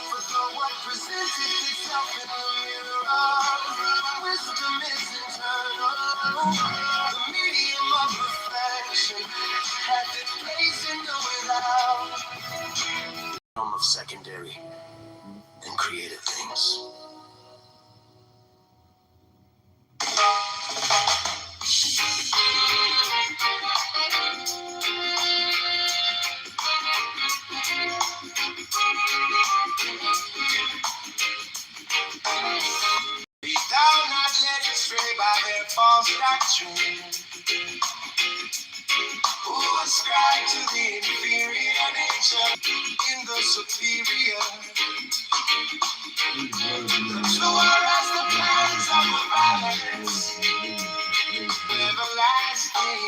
but though what presents itself in the mirror, wisdom is internal. The medium of perfection has its place in the without. Of secondary and creative things. Be thou not led astray by their false doctrine, who ascribe to the inferior nature in the superior. So as the plans of the violence, everlasting.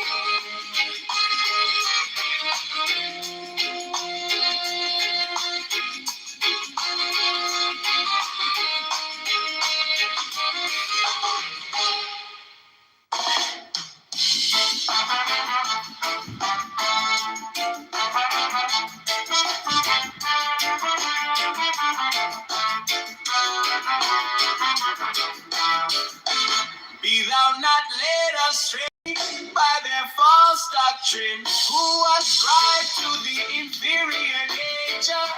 Be thou not led astray by their false doctrine, who ascribe to the inferior nature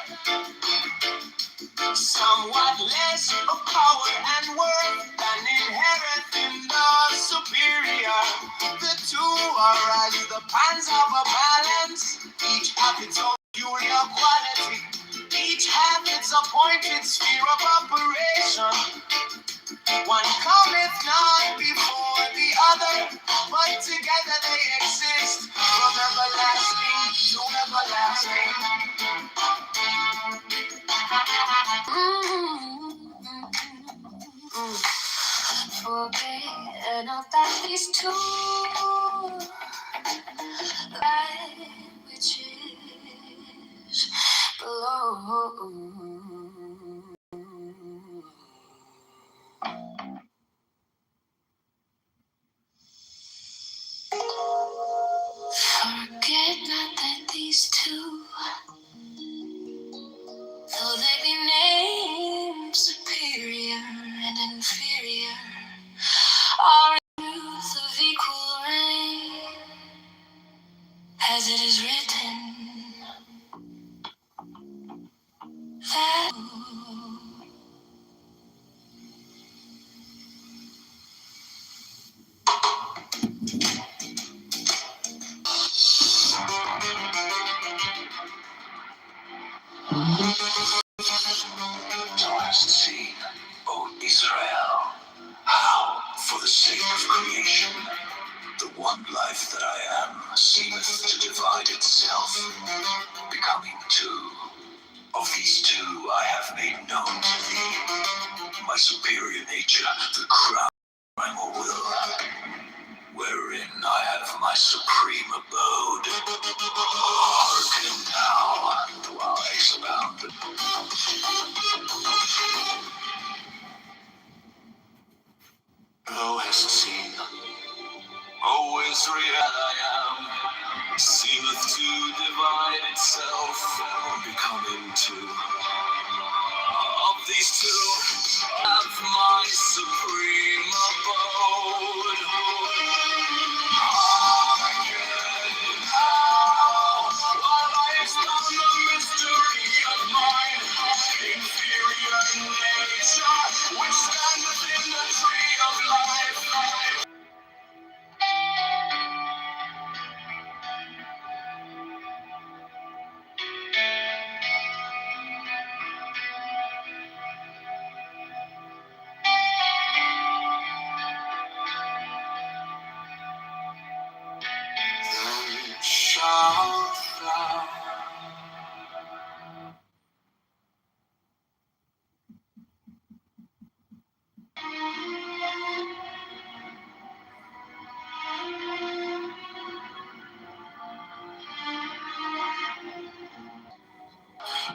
somewhat less of power and worth than inherent in the superior. The two are as the bands of a balance, each have its own peculiar quality, each have its appointed sphere of operation. One cometh not before the other, but together they exist from everlasting to everlasting. Forget not that these two, that which is below. Forget not that these two, though they be named superior and inferior, are in truth of equal rank, as it is written that thou hast seen, O Israel, how, for the sake of creation, the one life that I am seemeth to divide itself, becoming two. Of these two I have made known to thee my superior nature, the crown of my will, wherein I have my supreme abode. Hearken now, while I expound. Thou hast seen, O Israel, I am, seemeth to divide itself, becoming two. Of these two, I have my supreme abode. Hearken now, while I expound the mystery of mine inferior nature, which standeth in the tree of life. Then shalt thou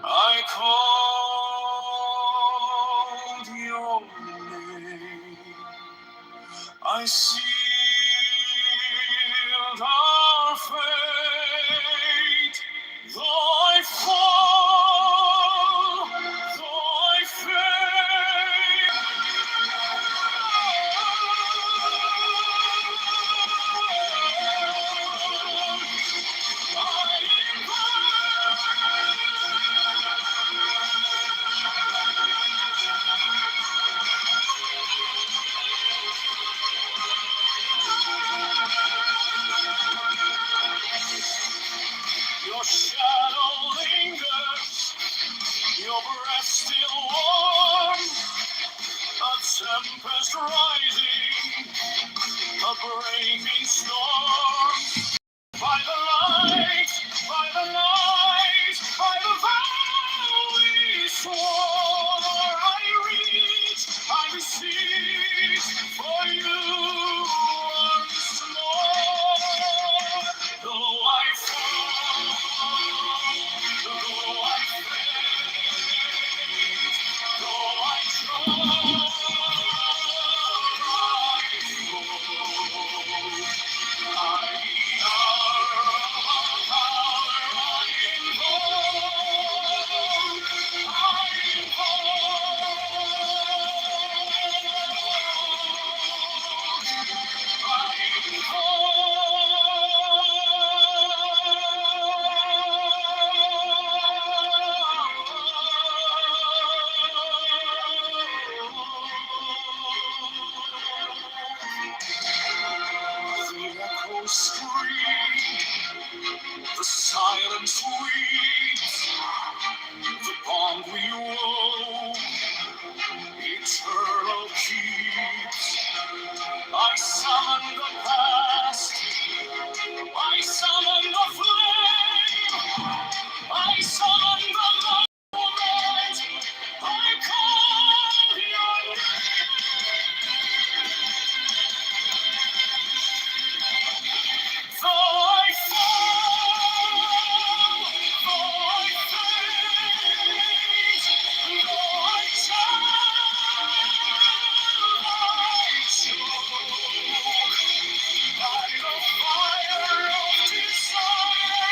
I called your name. I sealed our fate. Though I fall, though I your shadow lingers, your breath still warm, a tempest rising, a breaking storm. By the light, by the light, by the vow we swore, I reach, I beseech for you once more. Though I fall, though I faint, though I the echoes scream, the silence weeps, the bond we wove, eternal keeps. I summon the past, I summon the flame, I summon the moment, I call your name. Though I fall, though I faint, though I choke, by the fire of desire,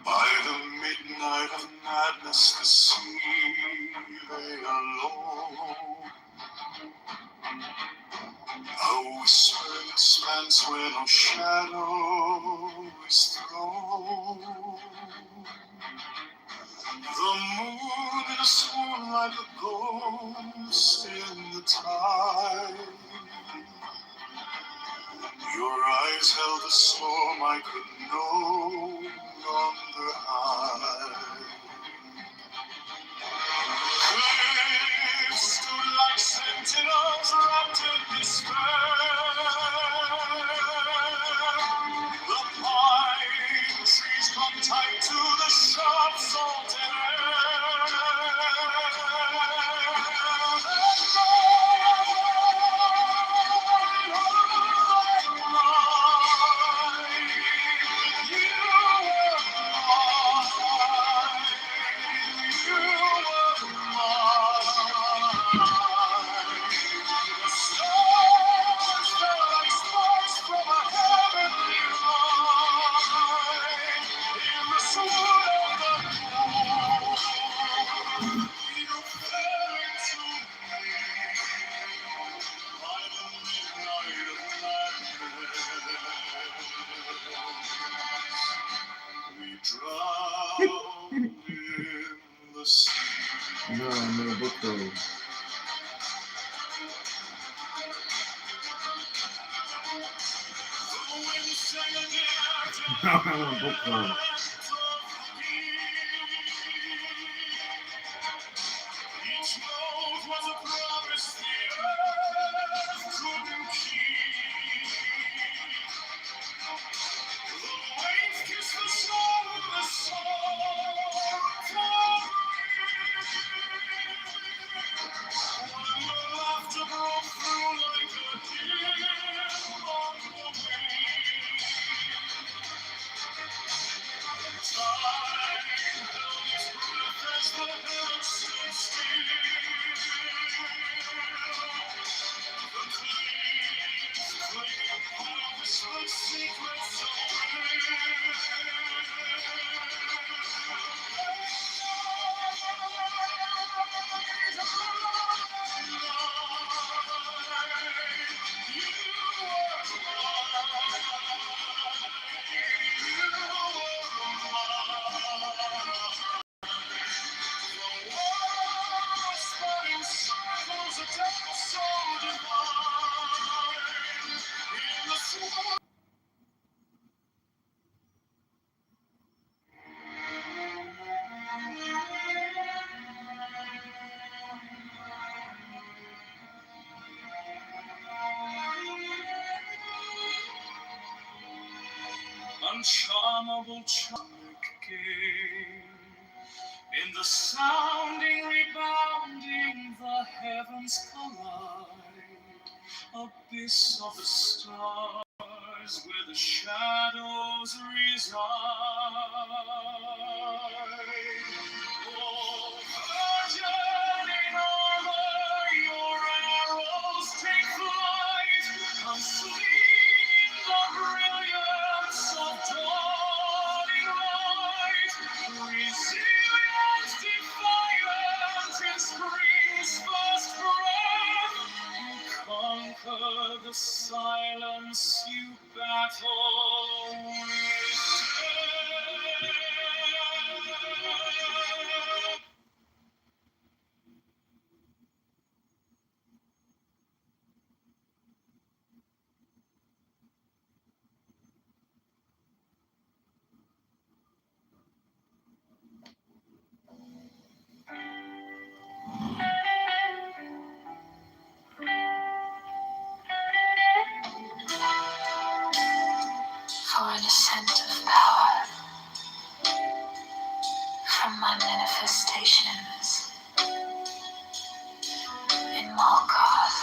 by the midnight of madness, the sea lay alone. A whispering expanse where no shadow is thrown. The moon in a swoon like a ghost in the tide. Your eyes held a storm I could no longer hide. Cliffs stood like sentinels wrapped in despair. The pine trees clung tight to the sharp salted air. No, I'm in a book room. Book club. Each note was a promise the earth couldn't keep. The waves kissed the shore, the soul when the laughter broke through like a hymn on the wind. Time held its breath as the heavens stood still. The clear flame whispered secrets so uncharmable charmic game. In the sounding, rebounding, the heavens collide. Abyss of the stars where the shadows reside. Oh, virgin in armor, your arrows take flight. Come fleeing the brilliance of dawning light. Resilient, defiant in spring's first breath. You conquer the silence, you battle with death. For an ascent of power from my manifestations in Malkoth.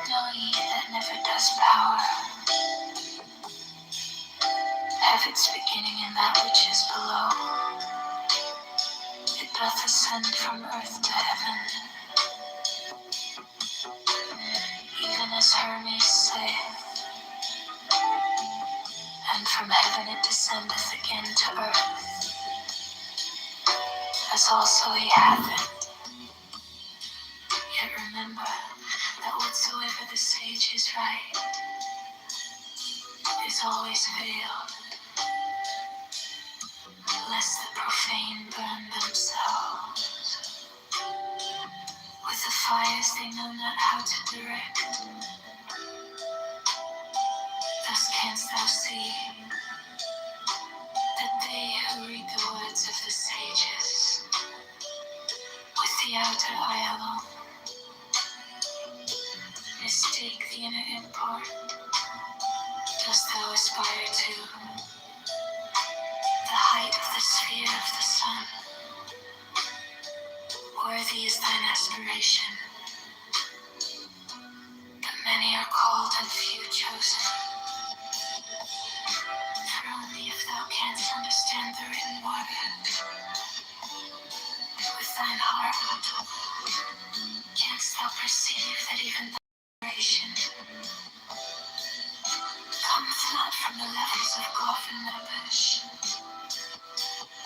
Know ye that never does power have its beginning in that which is below. It doth ascend from earth to heaven, even as Hermes saith, and from heaven it descendeth again to earth, as also he hath it. Yet remember that whatsoever the sages write is always veiled, lest the profane burn themselves with the fires they know not how to direct. Thus canst thou see that they who read the words of the sages with the outer eye alone mistake the inner import. Dost thou aspire to the height of the sphere of the sun? Worthy is thine aspiration, but many are called and few chosen. For only if thou canst understand the written word with thine heart canst thou perceive that even thy aspiration cometh not from the levels of Goth and Medebesh,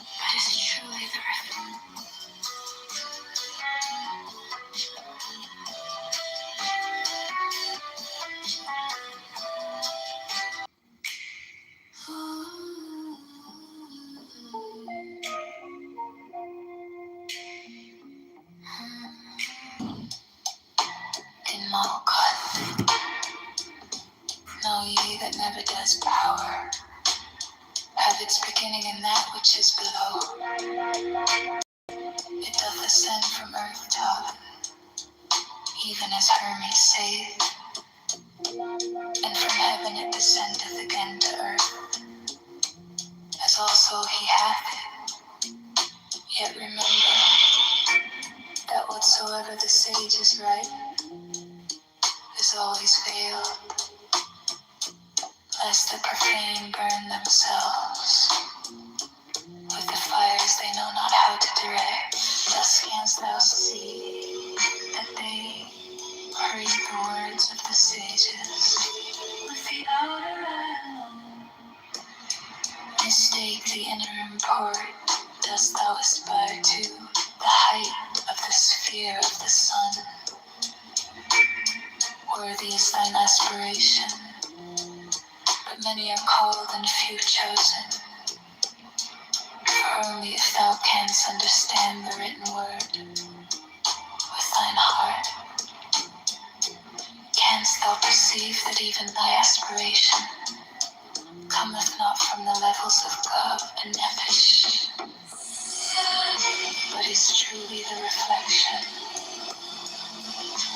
but is truly the written. In Malkuth, know never does power have its beginning in that which is below. It doth ascend from earth to heaven, even as Hermes saith, and from heaven it descendeth again to earth, as also he hath it. Yet remember that whatsoever the sages write is always veiled, lest the profane burn themselves with the fires they know not how to direct. Thus canst thou see that they hurry the words of the sages with the outer eye, mistake the inner import. Dost thou aspire to the height of the sphere of the sun? Worthy is thine aspiration, but many are called and few chosen. For only if thou canst understand the written word with thine heart, canst thou perceive that even thy aspiration cometh not from the levels of Gov and Nepish, but is truly the reflection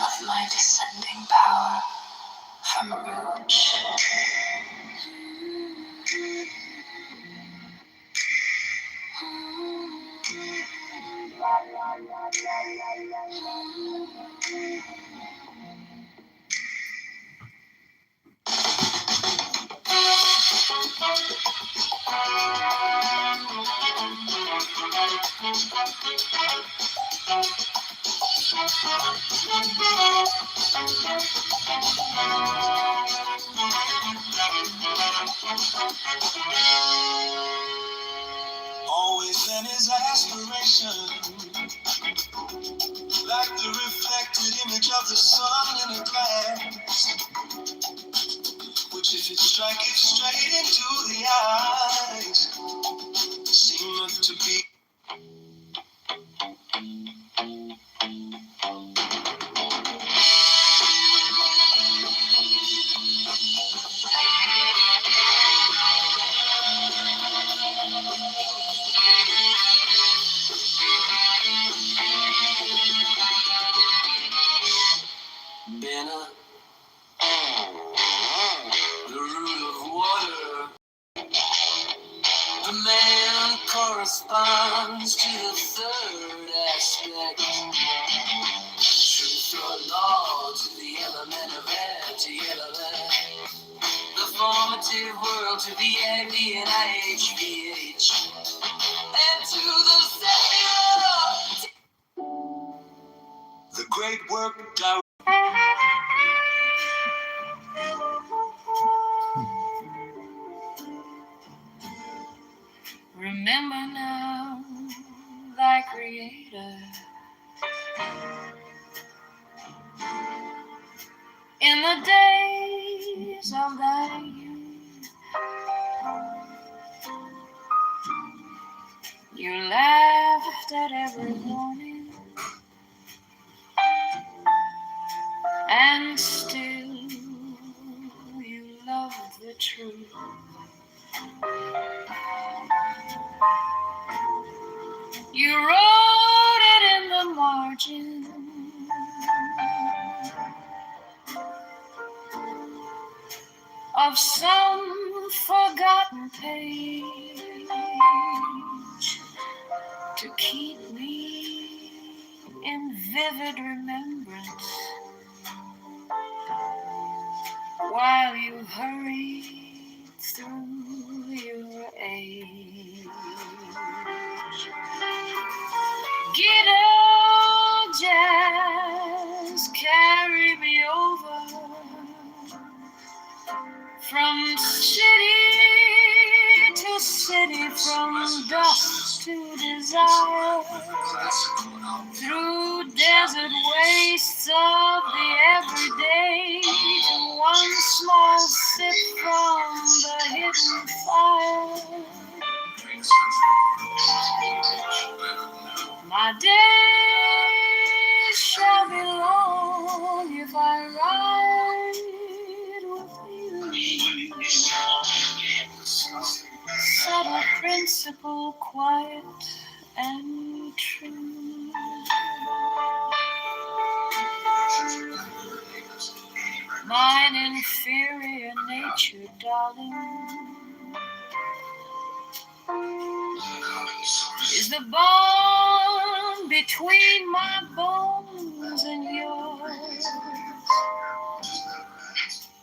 of my descending power from Rouge. Always in his aspiration, like the reflected image of the sun in a glass, which if it striketh straight into the eyes, seemeth to be. Banner, the root of water. The man corresponds to the third aspect. Truth or law to the element of anti-element. The formative world to the ADNIHVH. And to the Savior. The great work done. Remember now thy Creator in the days of thy youth. You laughed at every warning, and still you loved the truth. You wrote it in the margin of some forgotten page to keep me in vivid remembrance while you hurried through your age. Ghetto jazz, carry me over from city to city, from dust to desire, through desert wastes of the everyday, to one small sip from the hidden fire. My days shall be long if I ride with you. subtle principle, quiet and true. Mine inferior nature, darling, is the bond between my bones and yours.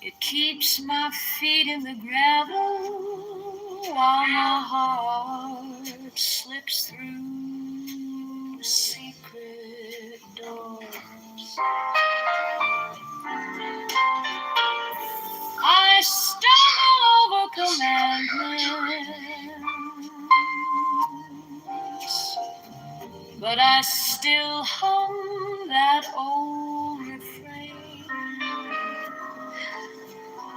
It keeps my feet in the gravel while my heart slips through secret doors. I stumble over commandments, but I still hum that old refrain.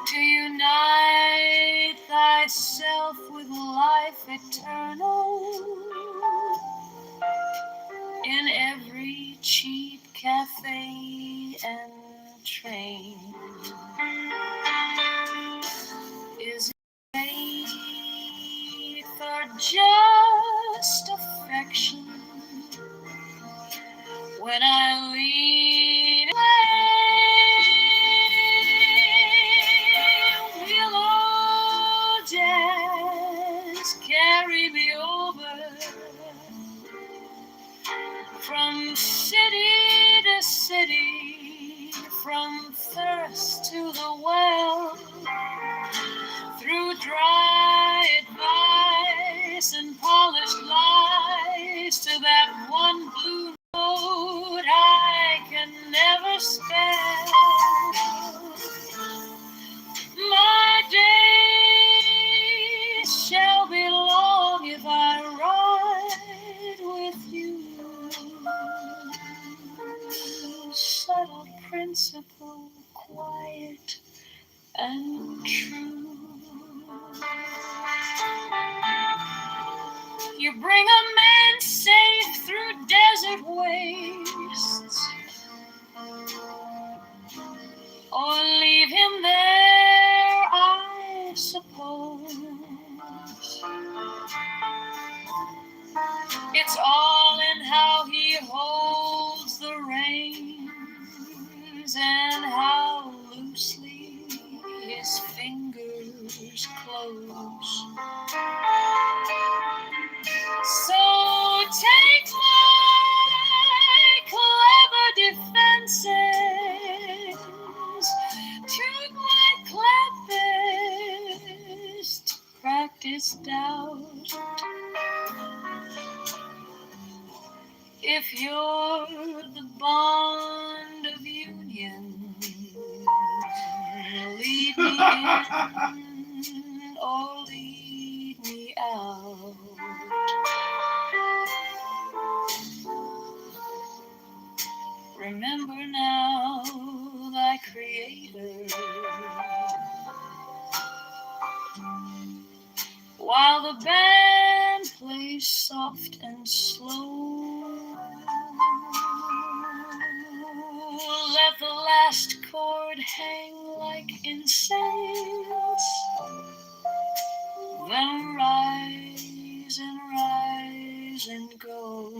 To unite thyself with life eternal in every cheap cafe and train. Is it faith or just affection? When I lean away, will old jazz carry me over from city to city, from thirst to the well, through dry advice and polished lies, to that one blue note I can never spell. My days shall be long if I ride with you. Subtle principle, quiet and true. You bring a man safe through desert wastes, or leave him there, I suppose. It's all in how he holds the reins and how loosely his fingers close. So take my clever defenses, treat my clappist, practice doubt. If you're the bond of union, lead me in or lead me out. Remember now thy Creator, while the band plays soft and slow. Let the last chord hang like incense, then rise and go.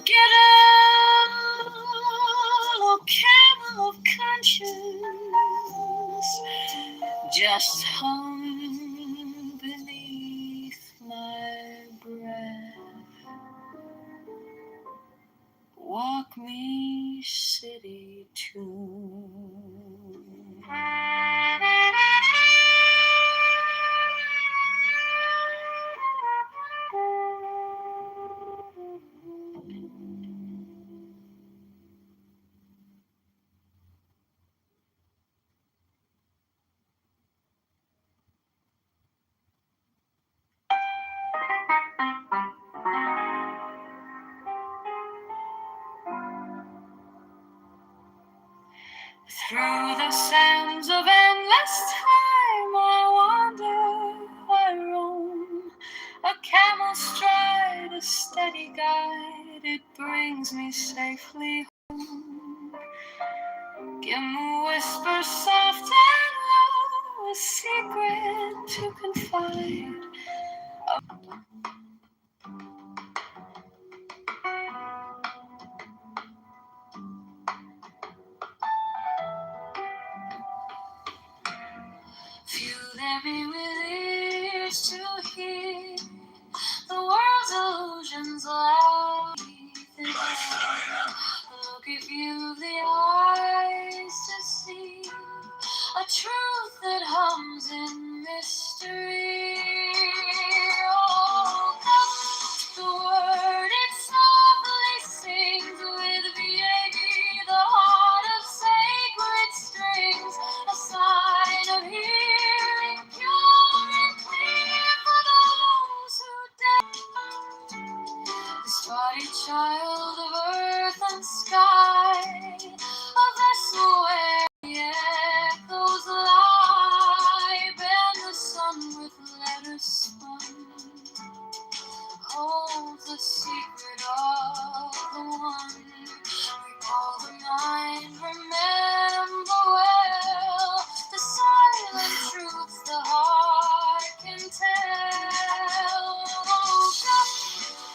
Get up, oh camel of conscience, just hum beneath my breath. Walk me city tune. Through the sands of endless time I wander, I roam. A camel stride, a steady guide, it brings me safely home. Give me whispers soft and low, a secret to confide. Few there be with ears to hear the world's illusions loud. Look, if you've the eyes to see a truth that hums in mystery. Oh, the word it softly sings with VAD, the heart of sacred strings, a sign of hearing pure and clear for those who dare. This body child of earth and sky, a vessel where the echoes lie, bend the sun with letters spun, holds the secret of the one. Recall the mind, remember well the silent truths the heart can tell.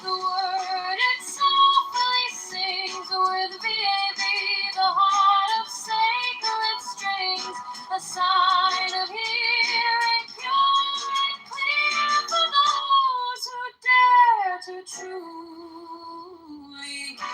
The word it softly sings with VAV, the heart of sacred strings, a sign of hearing pure and clear for those who dare to truly hear.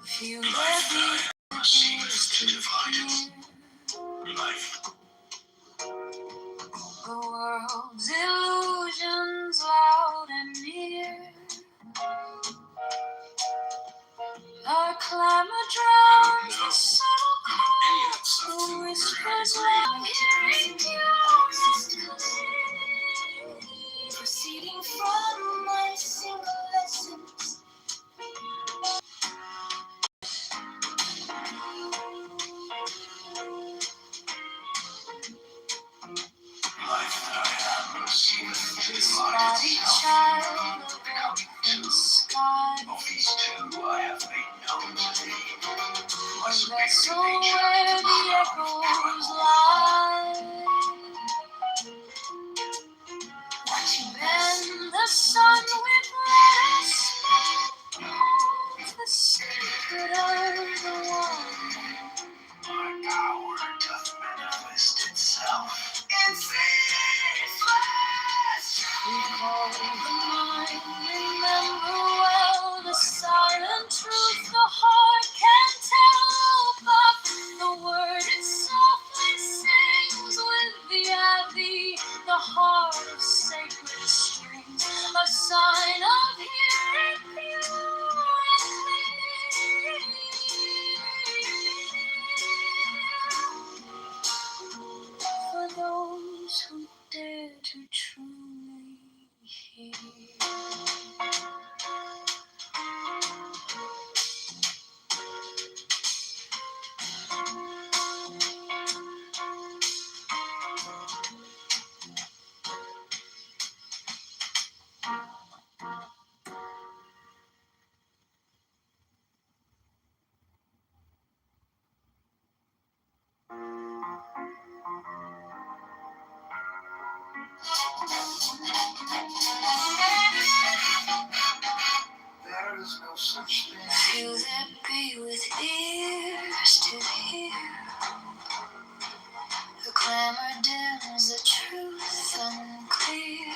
Feel that beat seems to divide life. The world's illusions loud and near. Our clamor drowns the subtle call. The whispers loud, hearing purest clear. Proceeding from my single essence. This body child of earth and sky, of these two I have made known to thee. A vessel where the echoes lie. Watching bend the sun with letters, holds the secret of the one. My power doth manifest itself in ceaseless. Recall the mind, remember well the silent truth the heart can tell. But the word it softly sings with the heart of sacred strings. A There is no such thing. Few there be with ears to hear. The clamor dims, the truth unclear.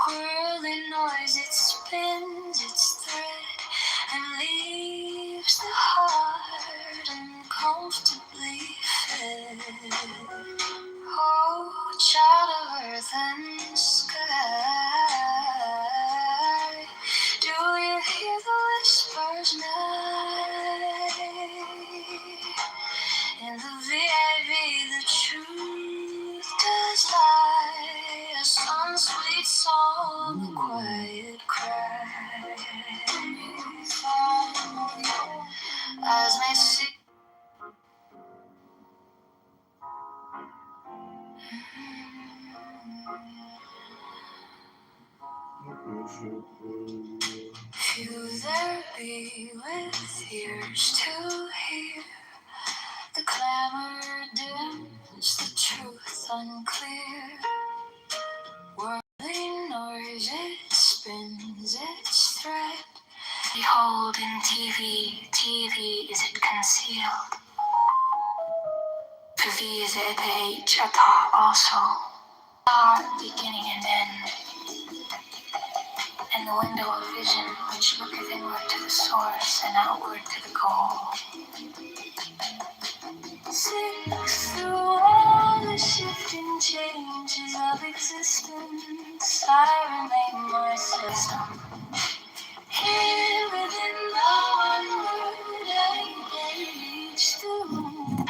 Whirling noise, it spins its thread and leaves the heart uncomfortably fed. Oh, child of earth and sky, do you hear the whispers nigh? In the VIV, the truth does lie. A son's sweet song, a quiet cry. As may see. Few there be with ears to hear. The clamor dims, the truth unclear. Whirling noise, it spins its thread. Behold in TV is it concealed? For V is at H, at top also. Start, beginning and end. And the window of vision which looketh inward to the source and outward to the goal. Sinks through all the shifting changes of existence, I remain my system. Here within the one word I engage through.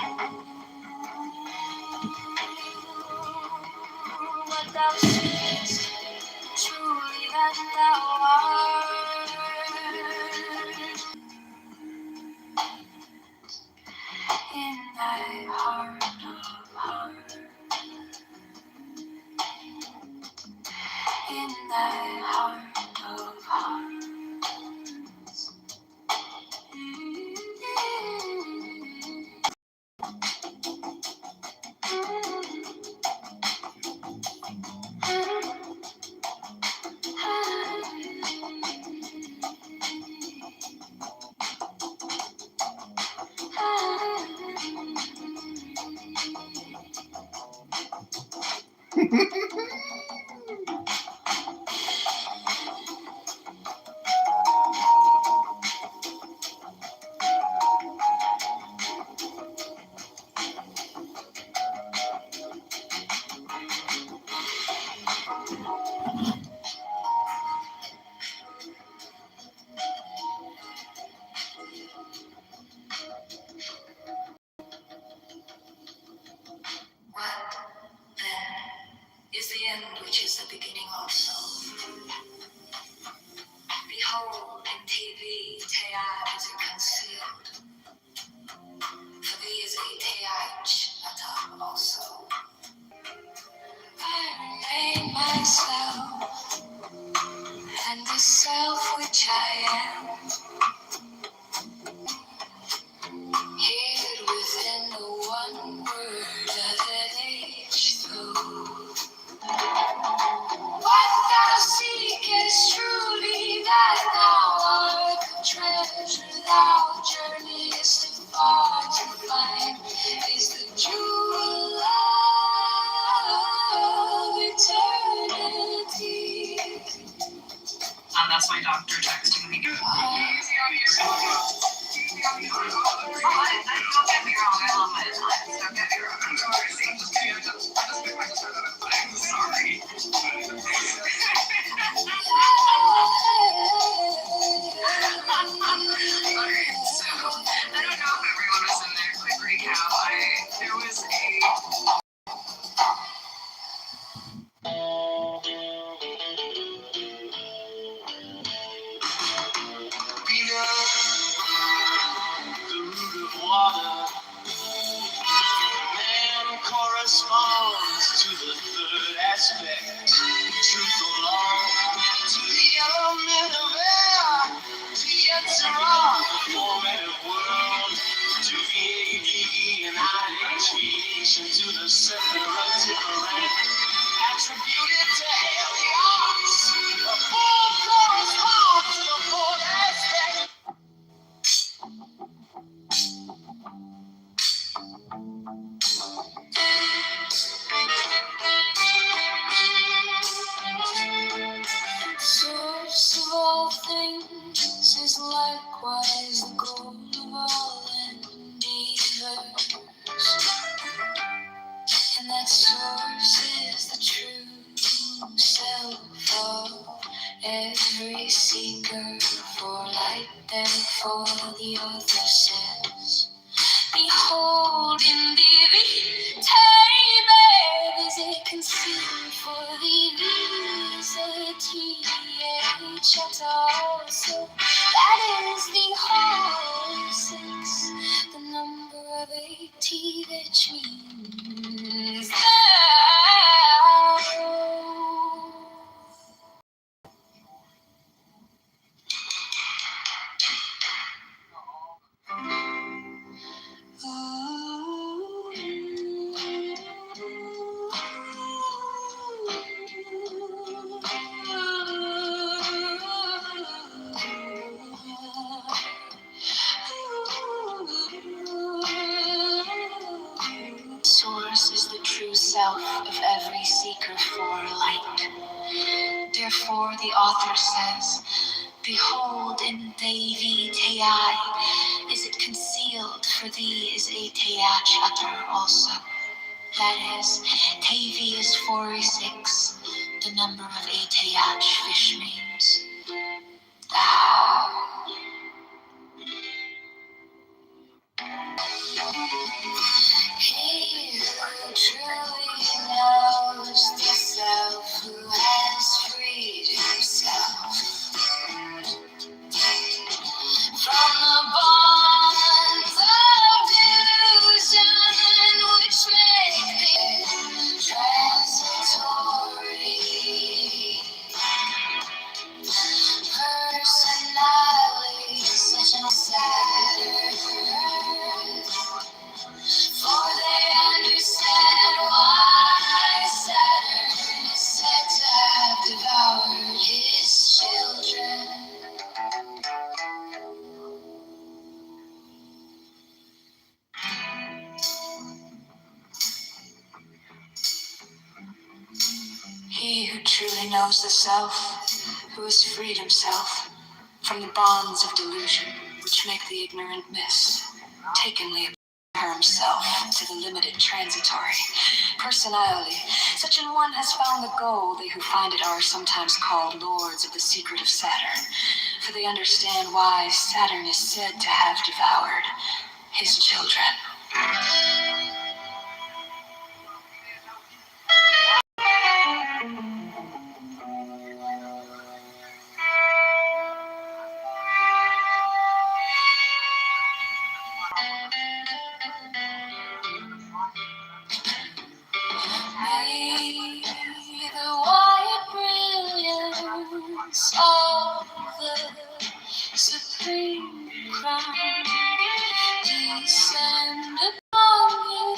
What thou seest, truly that thou art. In thy heart of hearts, in thy heart of hearts. What, then, is the end which is the beginning also? Behold, in TV, Teai is it concealed. For thee is a Teich, a top also. I remain myself, and the self which I am, hid within the one word of an age through. What thou seekest truly that thou art, the treasure thou journeyest far to find, is the jewel of eternity. That's my doctor texting me. Don't get me wrong, I love my clients. Don't get me wrong. I'm sorry. Alright, so I don't know if everyone was in there. Quick recap. There was a attributed to aliens. The full corresponds to the full aspect. Source of all things is likewise the goal of all endeavors, and that source is the true self of every seeker for light. Therefore, the author says, behold, in thee is it conceived for thee is a th at all. So that is the whole six, the number of 80, which means thou. Source is the true self of every seeker for light. Therefore, the author says, behold, in thee is it concealed, for thee is a teach utter also. That is, Tavi is 46, the number of a teach, which means thou. He who truly knows the self, who has freed himself from the bonds of delusion which make things transitory. Personality, such an Saturn, for they understand why Saturn is said to have devoured his children. He who truly knows the self, who has freed himself from the bonds of delusion which make the ignorant miss, takenly apply himself to the limited transitory personality. Such an one has found the goal. They who find it are sometimes called lords of the secret of Saturn, for they understand why Saturn is said to have devoured his children. May the white brilliance of the supreme crown descend upon you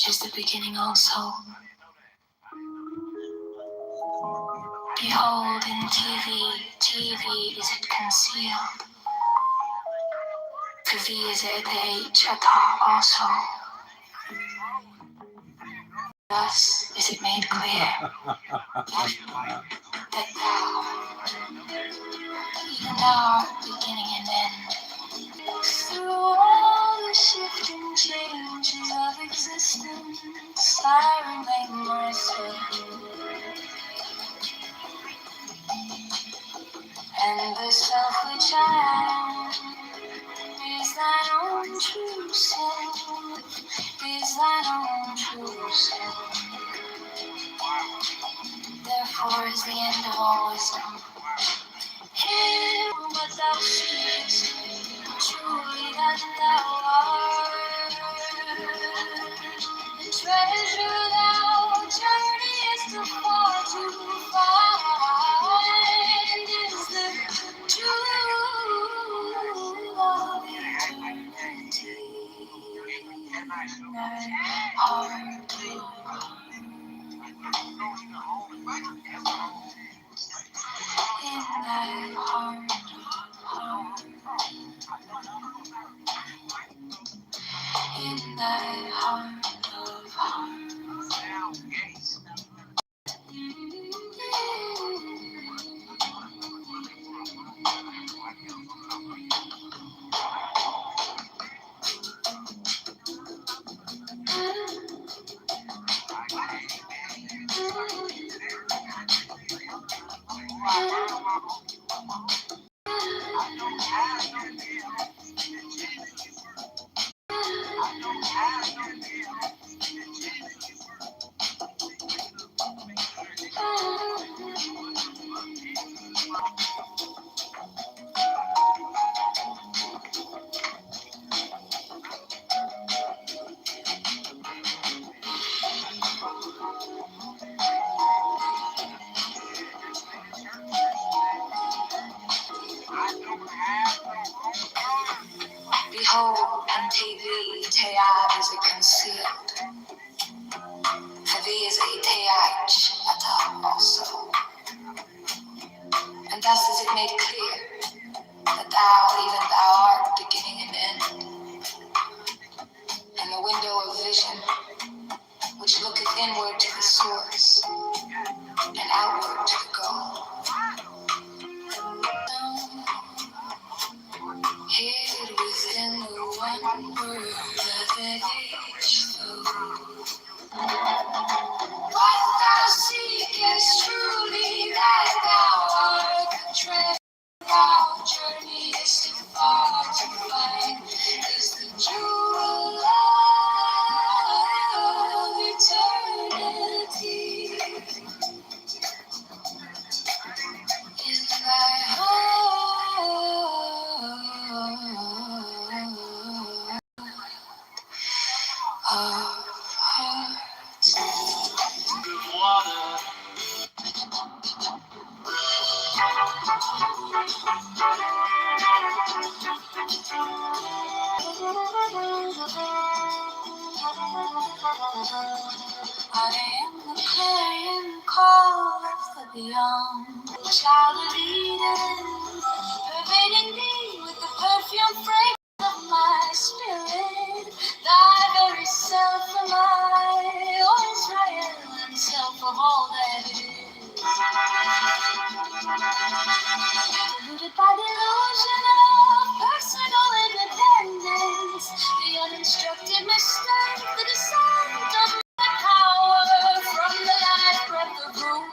which is the beginning also. Behold in TV is it concealed. For V is it the H at top also. Thus is it made clear that even thou art beginning and end. Through all the shifting changes of existence, I remain myself. And the self which I am is thine own true self, is thine own true self. Therefore is the end of all wisdom. Hear what thou seest, truly that thou art. The treasure thou journeyest afar to find is the true of eternity. Thy heart in thy heart of heart, in thy heart of heart. Behold, and TV, Tead is it concealed. For thee is a Teach at top also. And thus is it made clear that thou, even thou art beginning and end. And the window of vision, which looketh inward to the source, and outward to the goal. Hid within the one word of each flow. What thou seekest truly that thou art the treasure thou journeyest far to find is the true love of eternity. In thy heart of hearts. Water. I am the clarion call of the beyond, child of Eden, pervading thee with the perfume fragrance of my spirit. Thy very self am I, O Israel, and self of all that is. Deluded by the illusion of personal independence, the uninstructed mistake the descent of my power from the life breath of rule.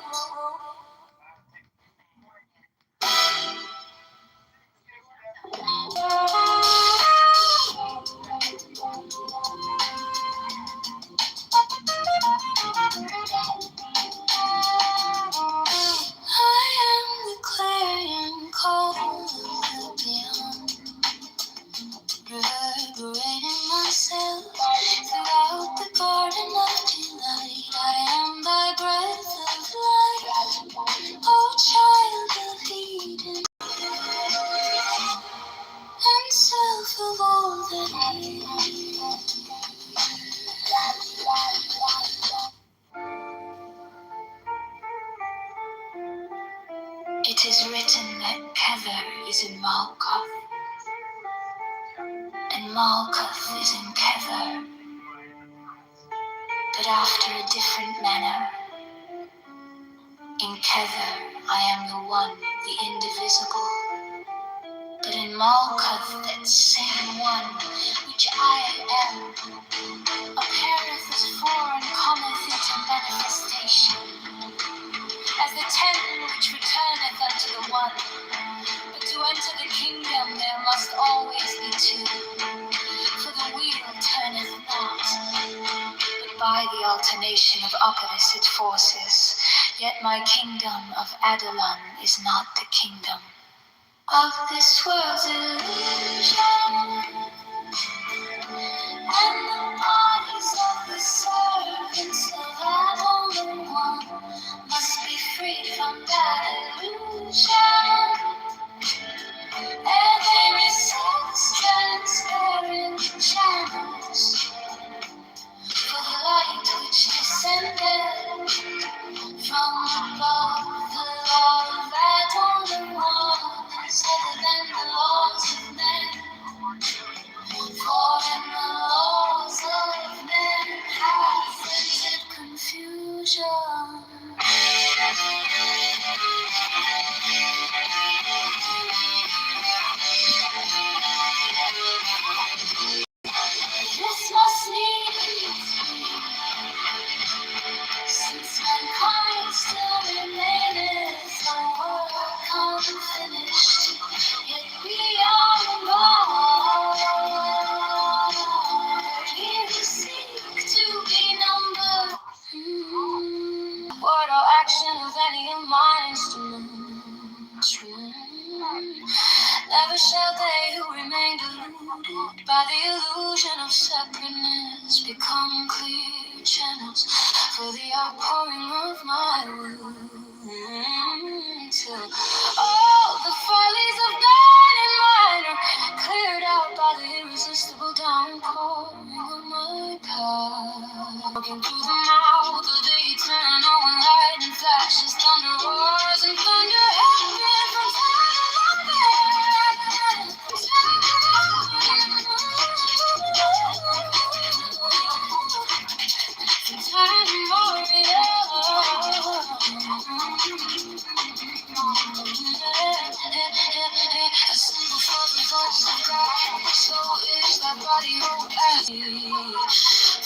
It is written that Kever is in Malkuth, and Malkuth is in Kever, but after a different manner. In Kever, I am the one, the indivisible, but in Malkuth, that same one, which I am, appeareth as foreign, cometh into manifestation, as the tent which returneth unto the one. But to enter the kingdom there must always be two, for the wheel turneth not, but by the alternation of opposite forces. Yet my kingdom of Adalon is not the kingdom of this world's illusion, and the bodies of the servants of Adalon one must be freed from that illusion. And there is six transparent channels for the light which descended from above. The law that only was other than the laws of men. For in the laws of men have entered confusion. This must needs be, since mankind still remaineth a work unfinished, yet we are Lord. Here we seek to be numbered. Word or action of any of my instruments. Never shall they who remain deluded by the illusion of separateness become clear channels for the outpouring of my will. Till all the follies of God and mine are cleared out by the irresistible downpouring of my path. Looking through the mouth of the eternal when lightning flashes, thunder roars and thunder heaven from time to a single father voice of God, so is that body whole as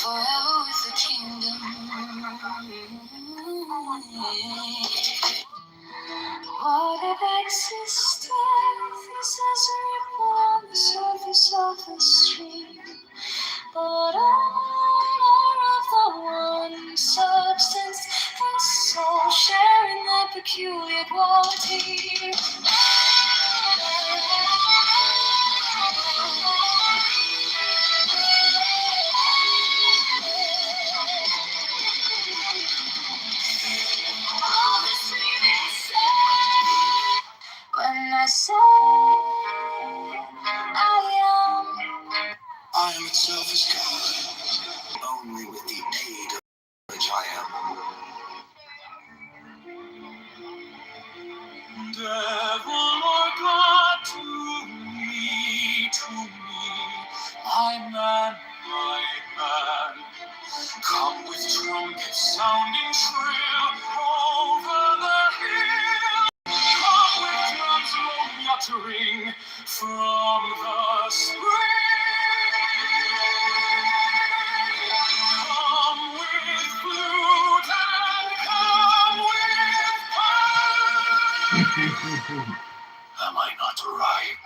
forever with the kingdom. What if existence is as a ripple on the surface of the stream, but all are of the one substance, and soul sharing that peculiar quality. All this meaning said, when I say I am itself is God, only with the aid of which I am. Devil or God to me, my man, come with trumpets sounding shrill over the hill. Come with drums low muttering from the spring. Come with flute and come with pipe. Am I not ripe?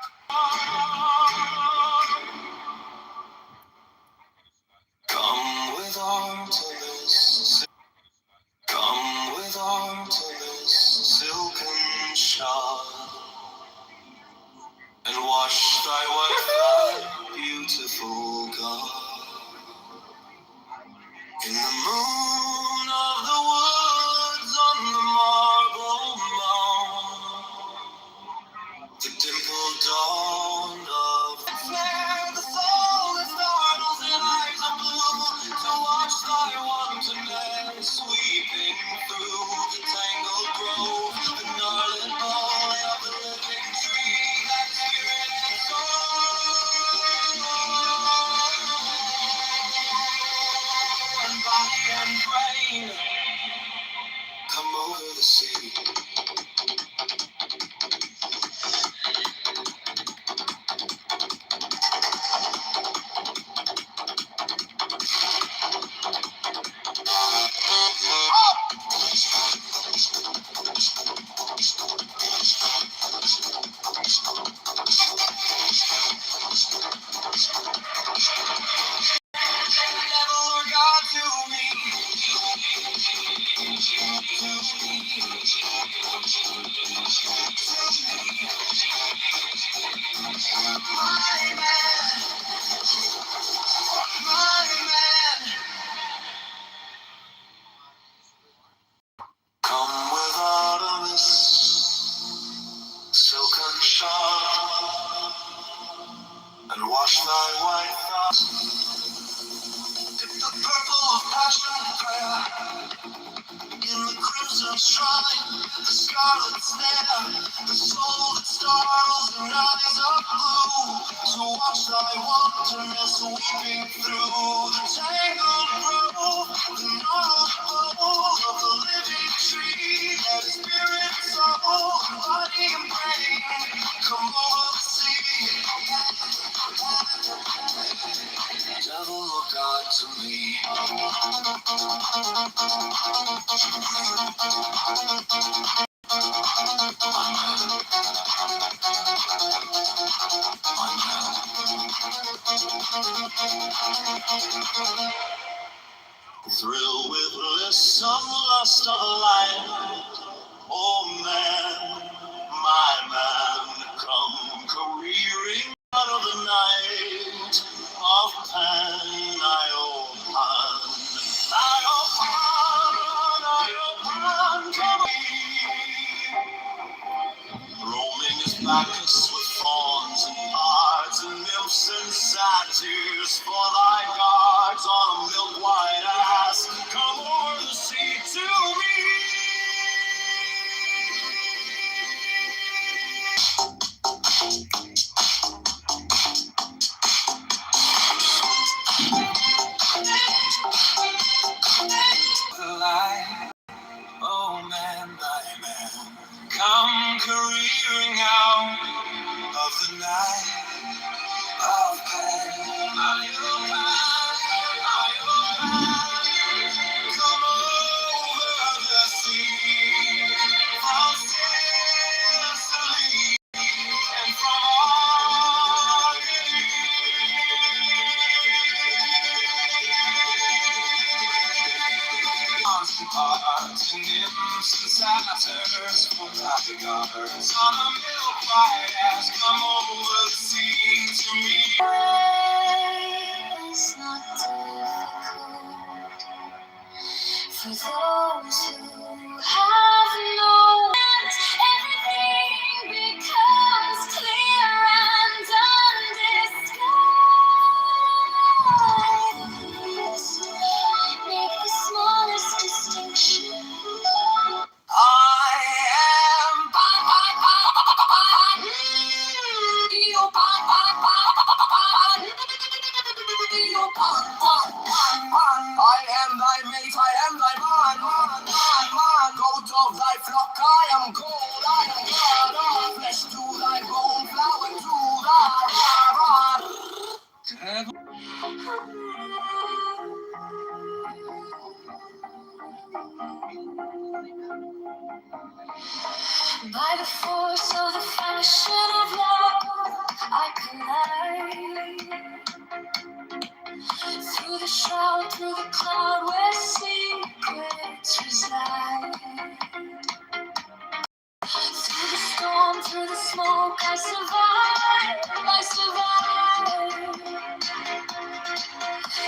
Come with Artemis. Come with Artemis, silken shod, and wash thy white beautiful God. In the moon of the woods on the marble mound, the dimpled dawn of the flare, the soul that startles in eyes of blue, to watch thy wantonness sweeping through the tangled grove, the gnarled bone. Come without a mist, silken shawl, and wash thy white thoughts. Dip the purple of passion prayer in the crimson shrine, the scarlet snare, the soul that startles in eyes of blue. So watch thy wantonness weeping through the tangled grove, the gnarled bowl of the living tree, that is spirit, soul, body and brain. Come over the sea. Devil, look out to me. Thrill with bliss, some lust of life. Oh man, my man, come careering out of the night of Pan, Iopan, Iopan, come me. Roaming his Bacchus with fawns and bards and nymphs and satyrs for thy guards on a milk-white ass. Come o'er the sea to me. Oh man, my man, come careering out of the night of pain. Come over the sea from Sicily and from Arcady. Arts and nymphs and satyrs for thy guards on a milk-white ass. Come over the sea to me. It's not difficult for those who have known. Everything becomes clear and undisguised. Make the smallest distinction. I am I am thy mate, I am thy man, goat of thy flock, I am cold, I am blood, flesh to thy bone, flower to thy by the force of the fashion of love, I collide through the shroud, through the cloud where secrets reside. Through the storm, through the smoke, I survive.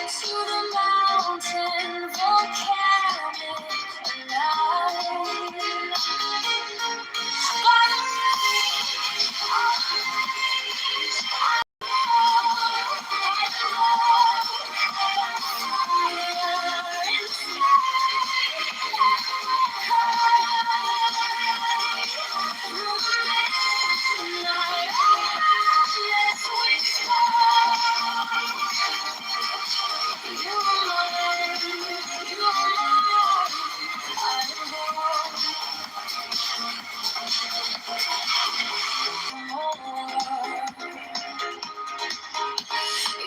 To the mountain, volcanic, alive. By the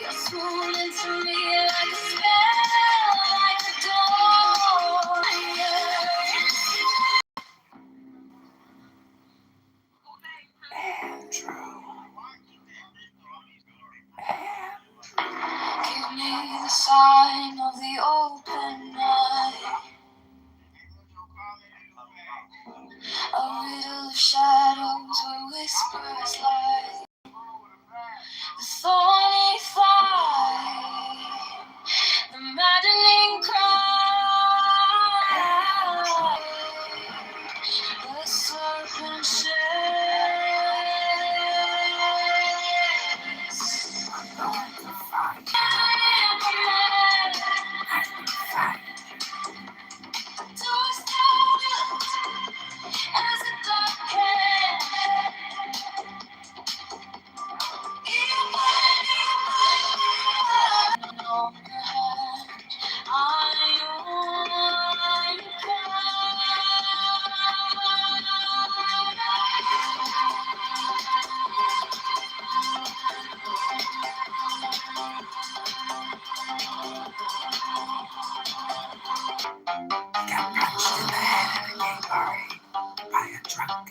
you're swoon into me like a spell, like a dawn. Give me the sign of the open night, a riddle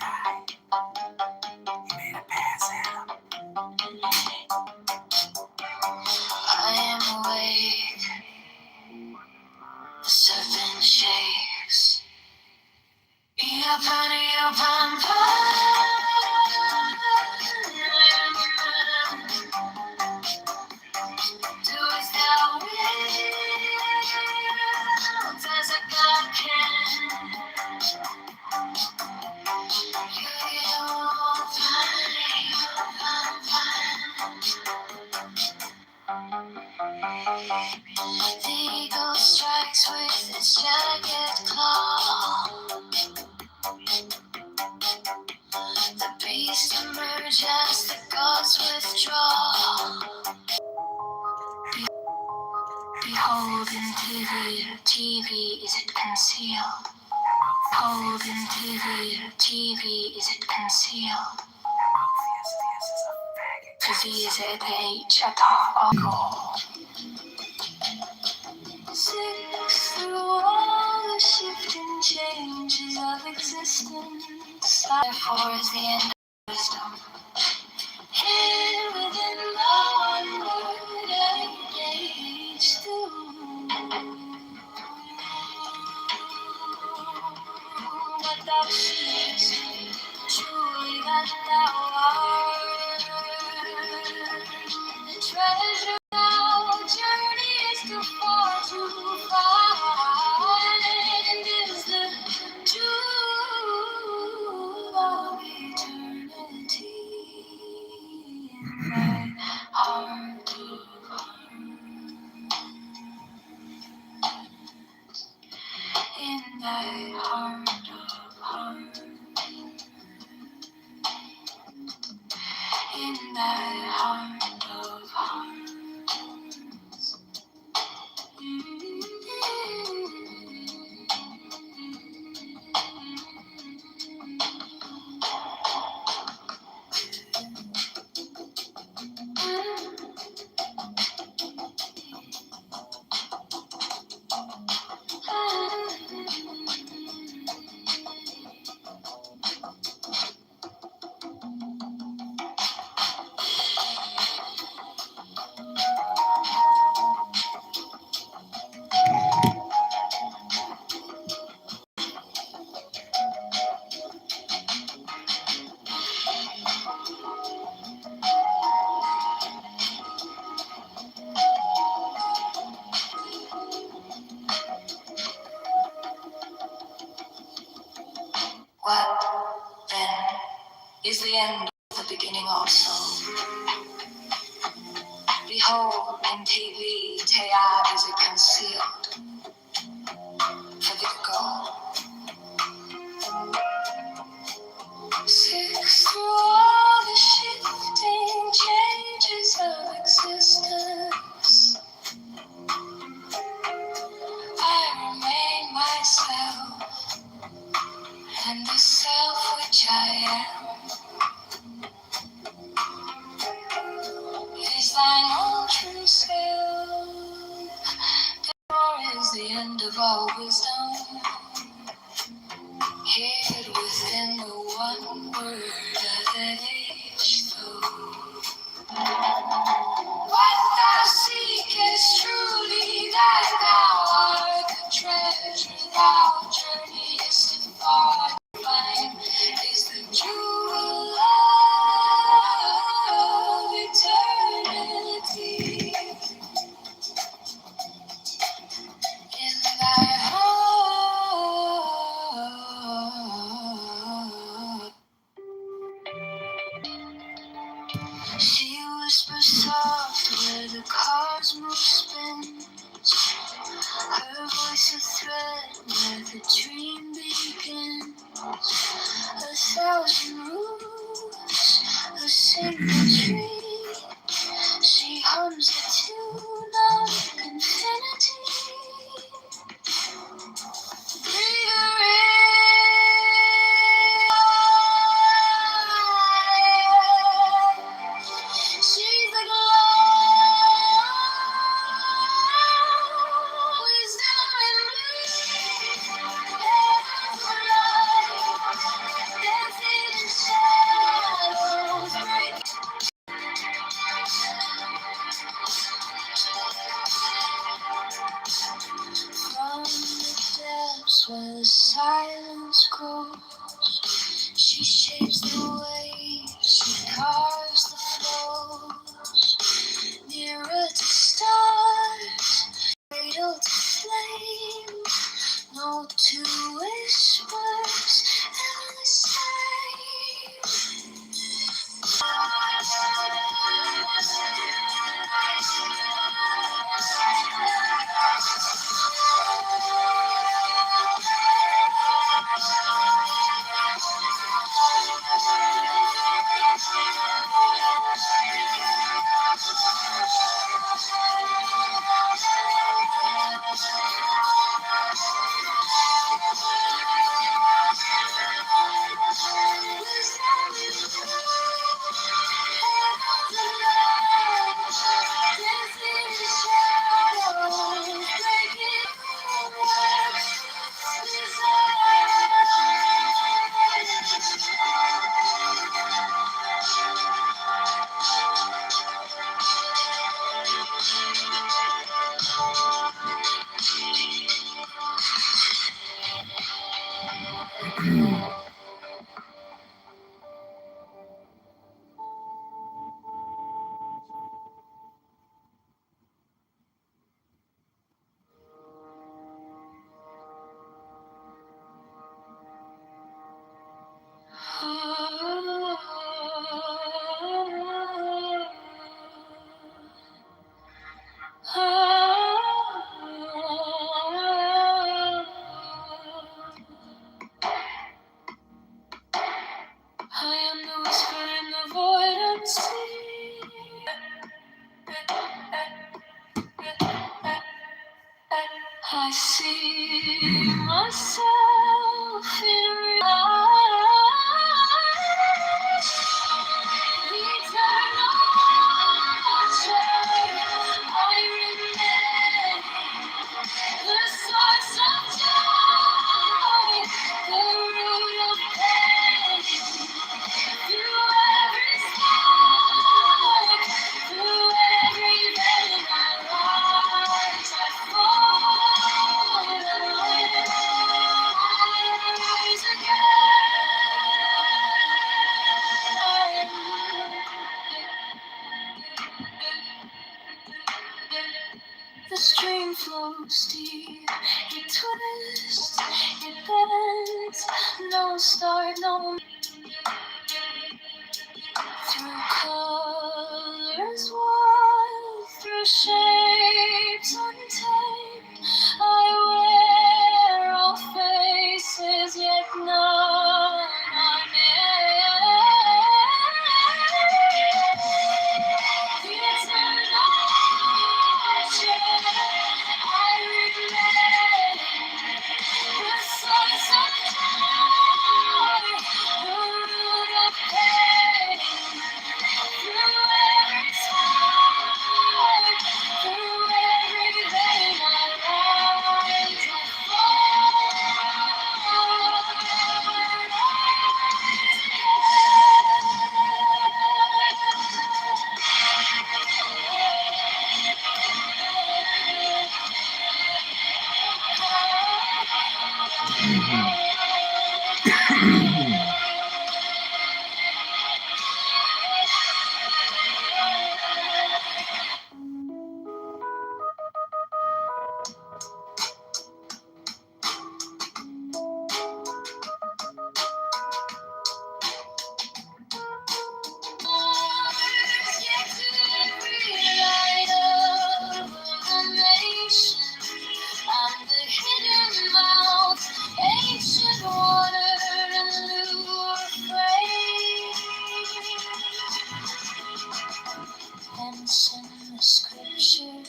I am awake, the serpent shakes. Doest thou will, as a God can. The eagle strikes with its jagged claw. The beast emerges as the gods withdraw. Behold, into the TV is it concealed? Behold, into the TV is it concealed? For thee is it H at all. Six through all the shifting changes of existence. Therefore is the end of wisdom. Hid within the one word age through. What thou seest, truly that thou art. The treasure thou journeyest too far to find, is the jewel of eternity in thy heart of hearts, in thy heart of hearts, in thy heart of hearts. What, then, is the end of the beginning also? Behold, in TV, Tead is it concealed for the goal. Six through all the shifting changes of existence, I remain myself, and the self which I am is thine own true self. Therefore is the end of all wisdom, hid within the one word of age through. What thou seekest truly that thou art, the treasure thou journeyest far to find, is the jewel of eternity in thy heart. She whispers soft where the cosmos spins, her voice a thread where the dream begins. A thousand roots, a single tree. She hums the tune of infinity. Breathe her in. She's the glow, wisdom and bliss. flows deep, it twists, it bends, no start, no through colors wild, through shapes untamed, I wear all faces, yet none are named. The eternal I remain. The sun's high, the root of pain. Through every scar, through every vein, I rise, I I'm the hidden mouth, ancient water and lure flame. Hence in the scripture,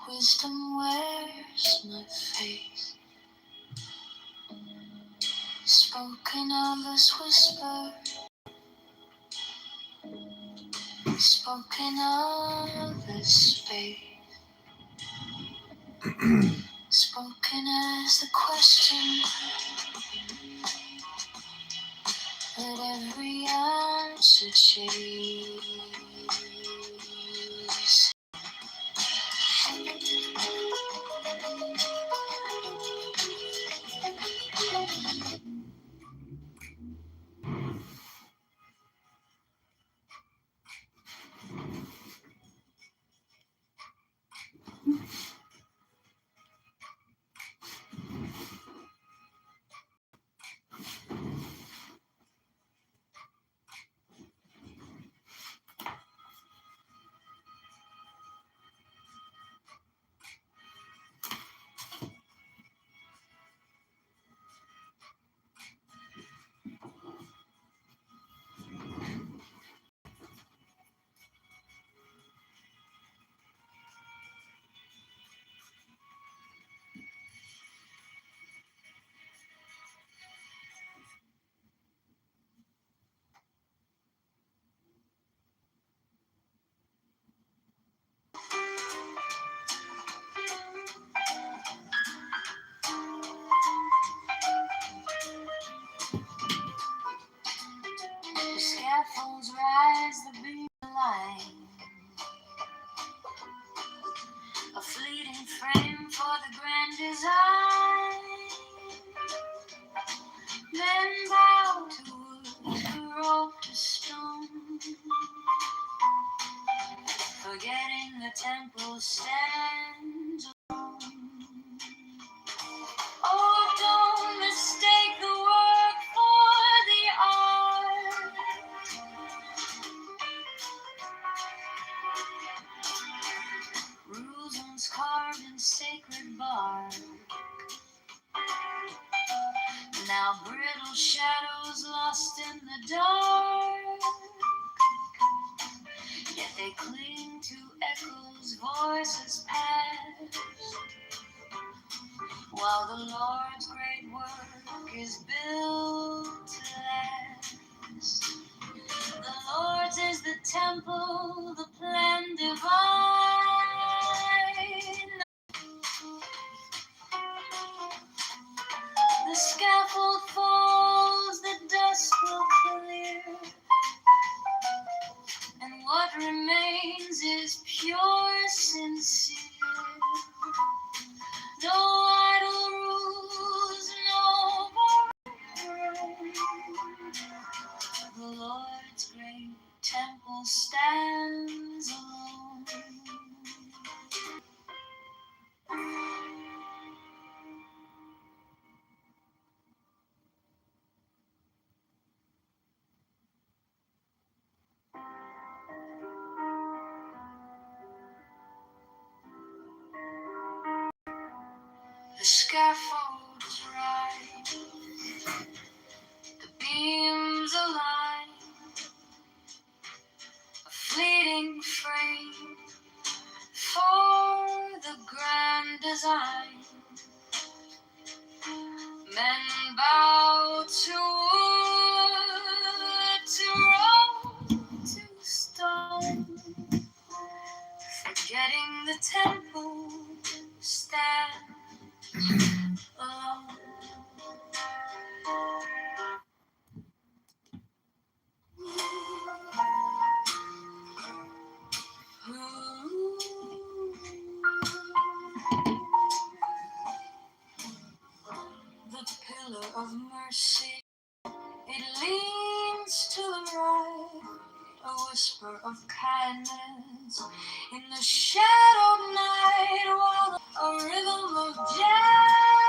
wisdom wears my face. Spoken of as whisper, spoken of as space. Spoken as the question that every answer chase. The scaffolds rise, the beam line, a fleeting frame for the grand design. Men bow to wood, to rope, to stone, forgetting the temple stands alone. Oh, don't mistake the work for the art. Rules once carved in sacred bark, now brittle shadows lost in the dark. Yet they cling to echoes, voices past, while the Lord's great work is built to last. The Lord's is the temple, the plan divine. The scaffold falls, the dust will clear, and what remains is pure, sincere. No idle rules, no borrowed. The Lord's great temple stands alone. a whisper of kindness in the shadowed night, while a rhythm of jazz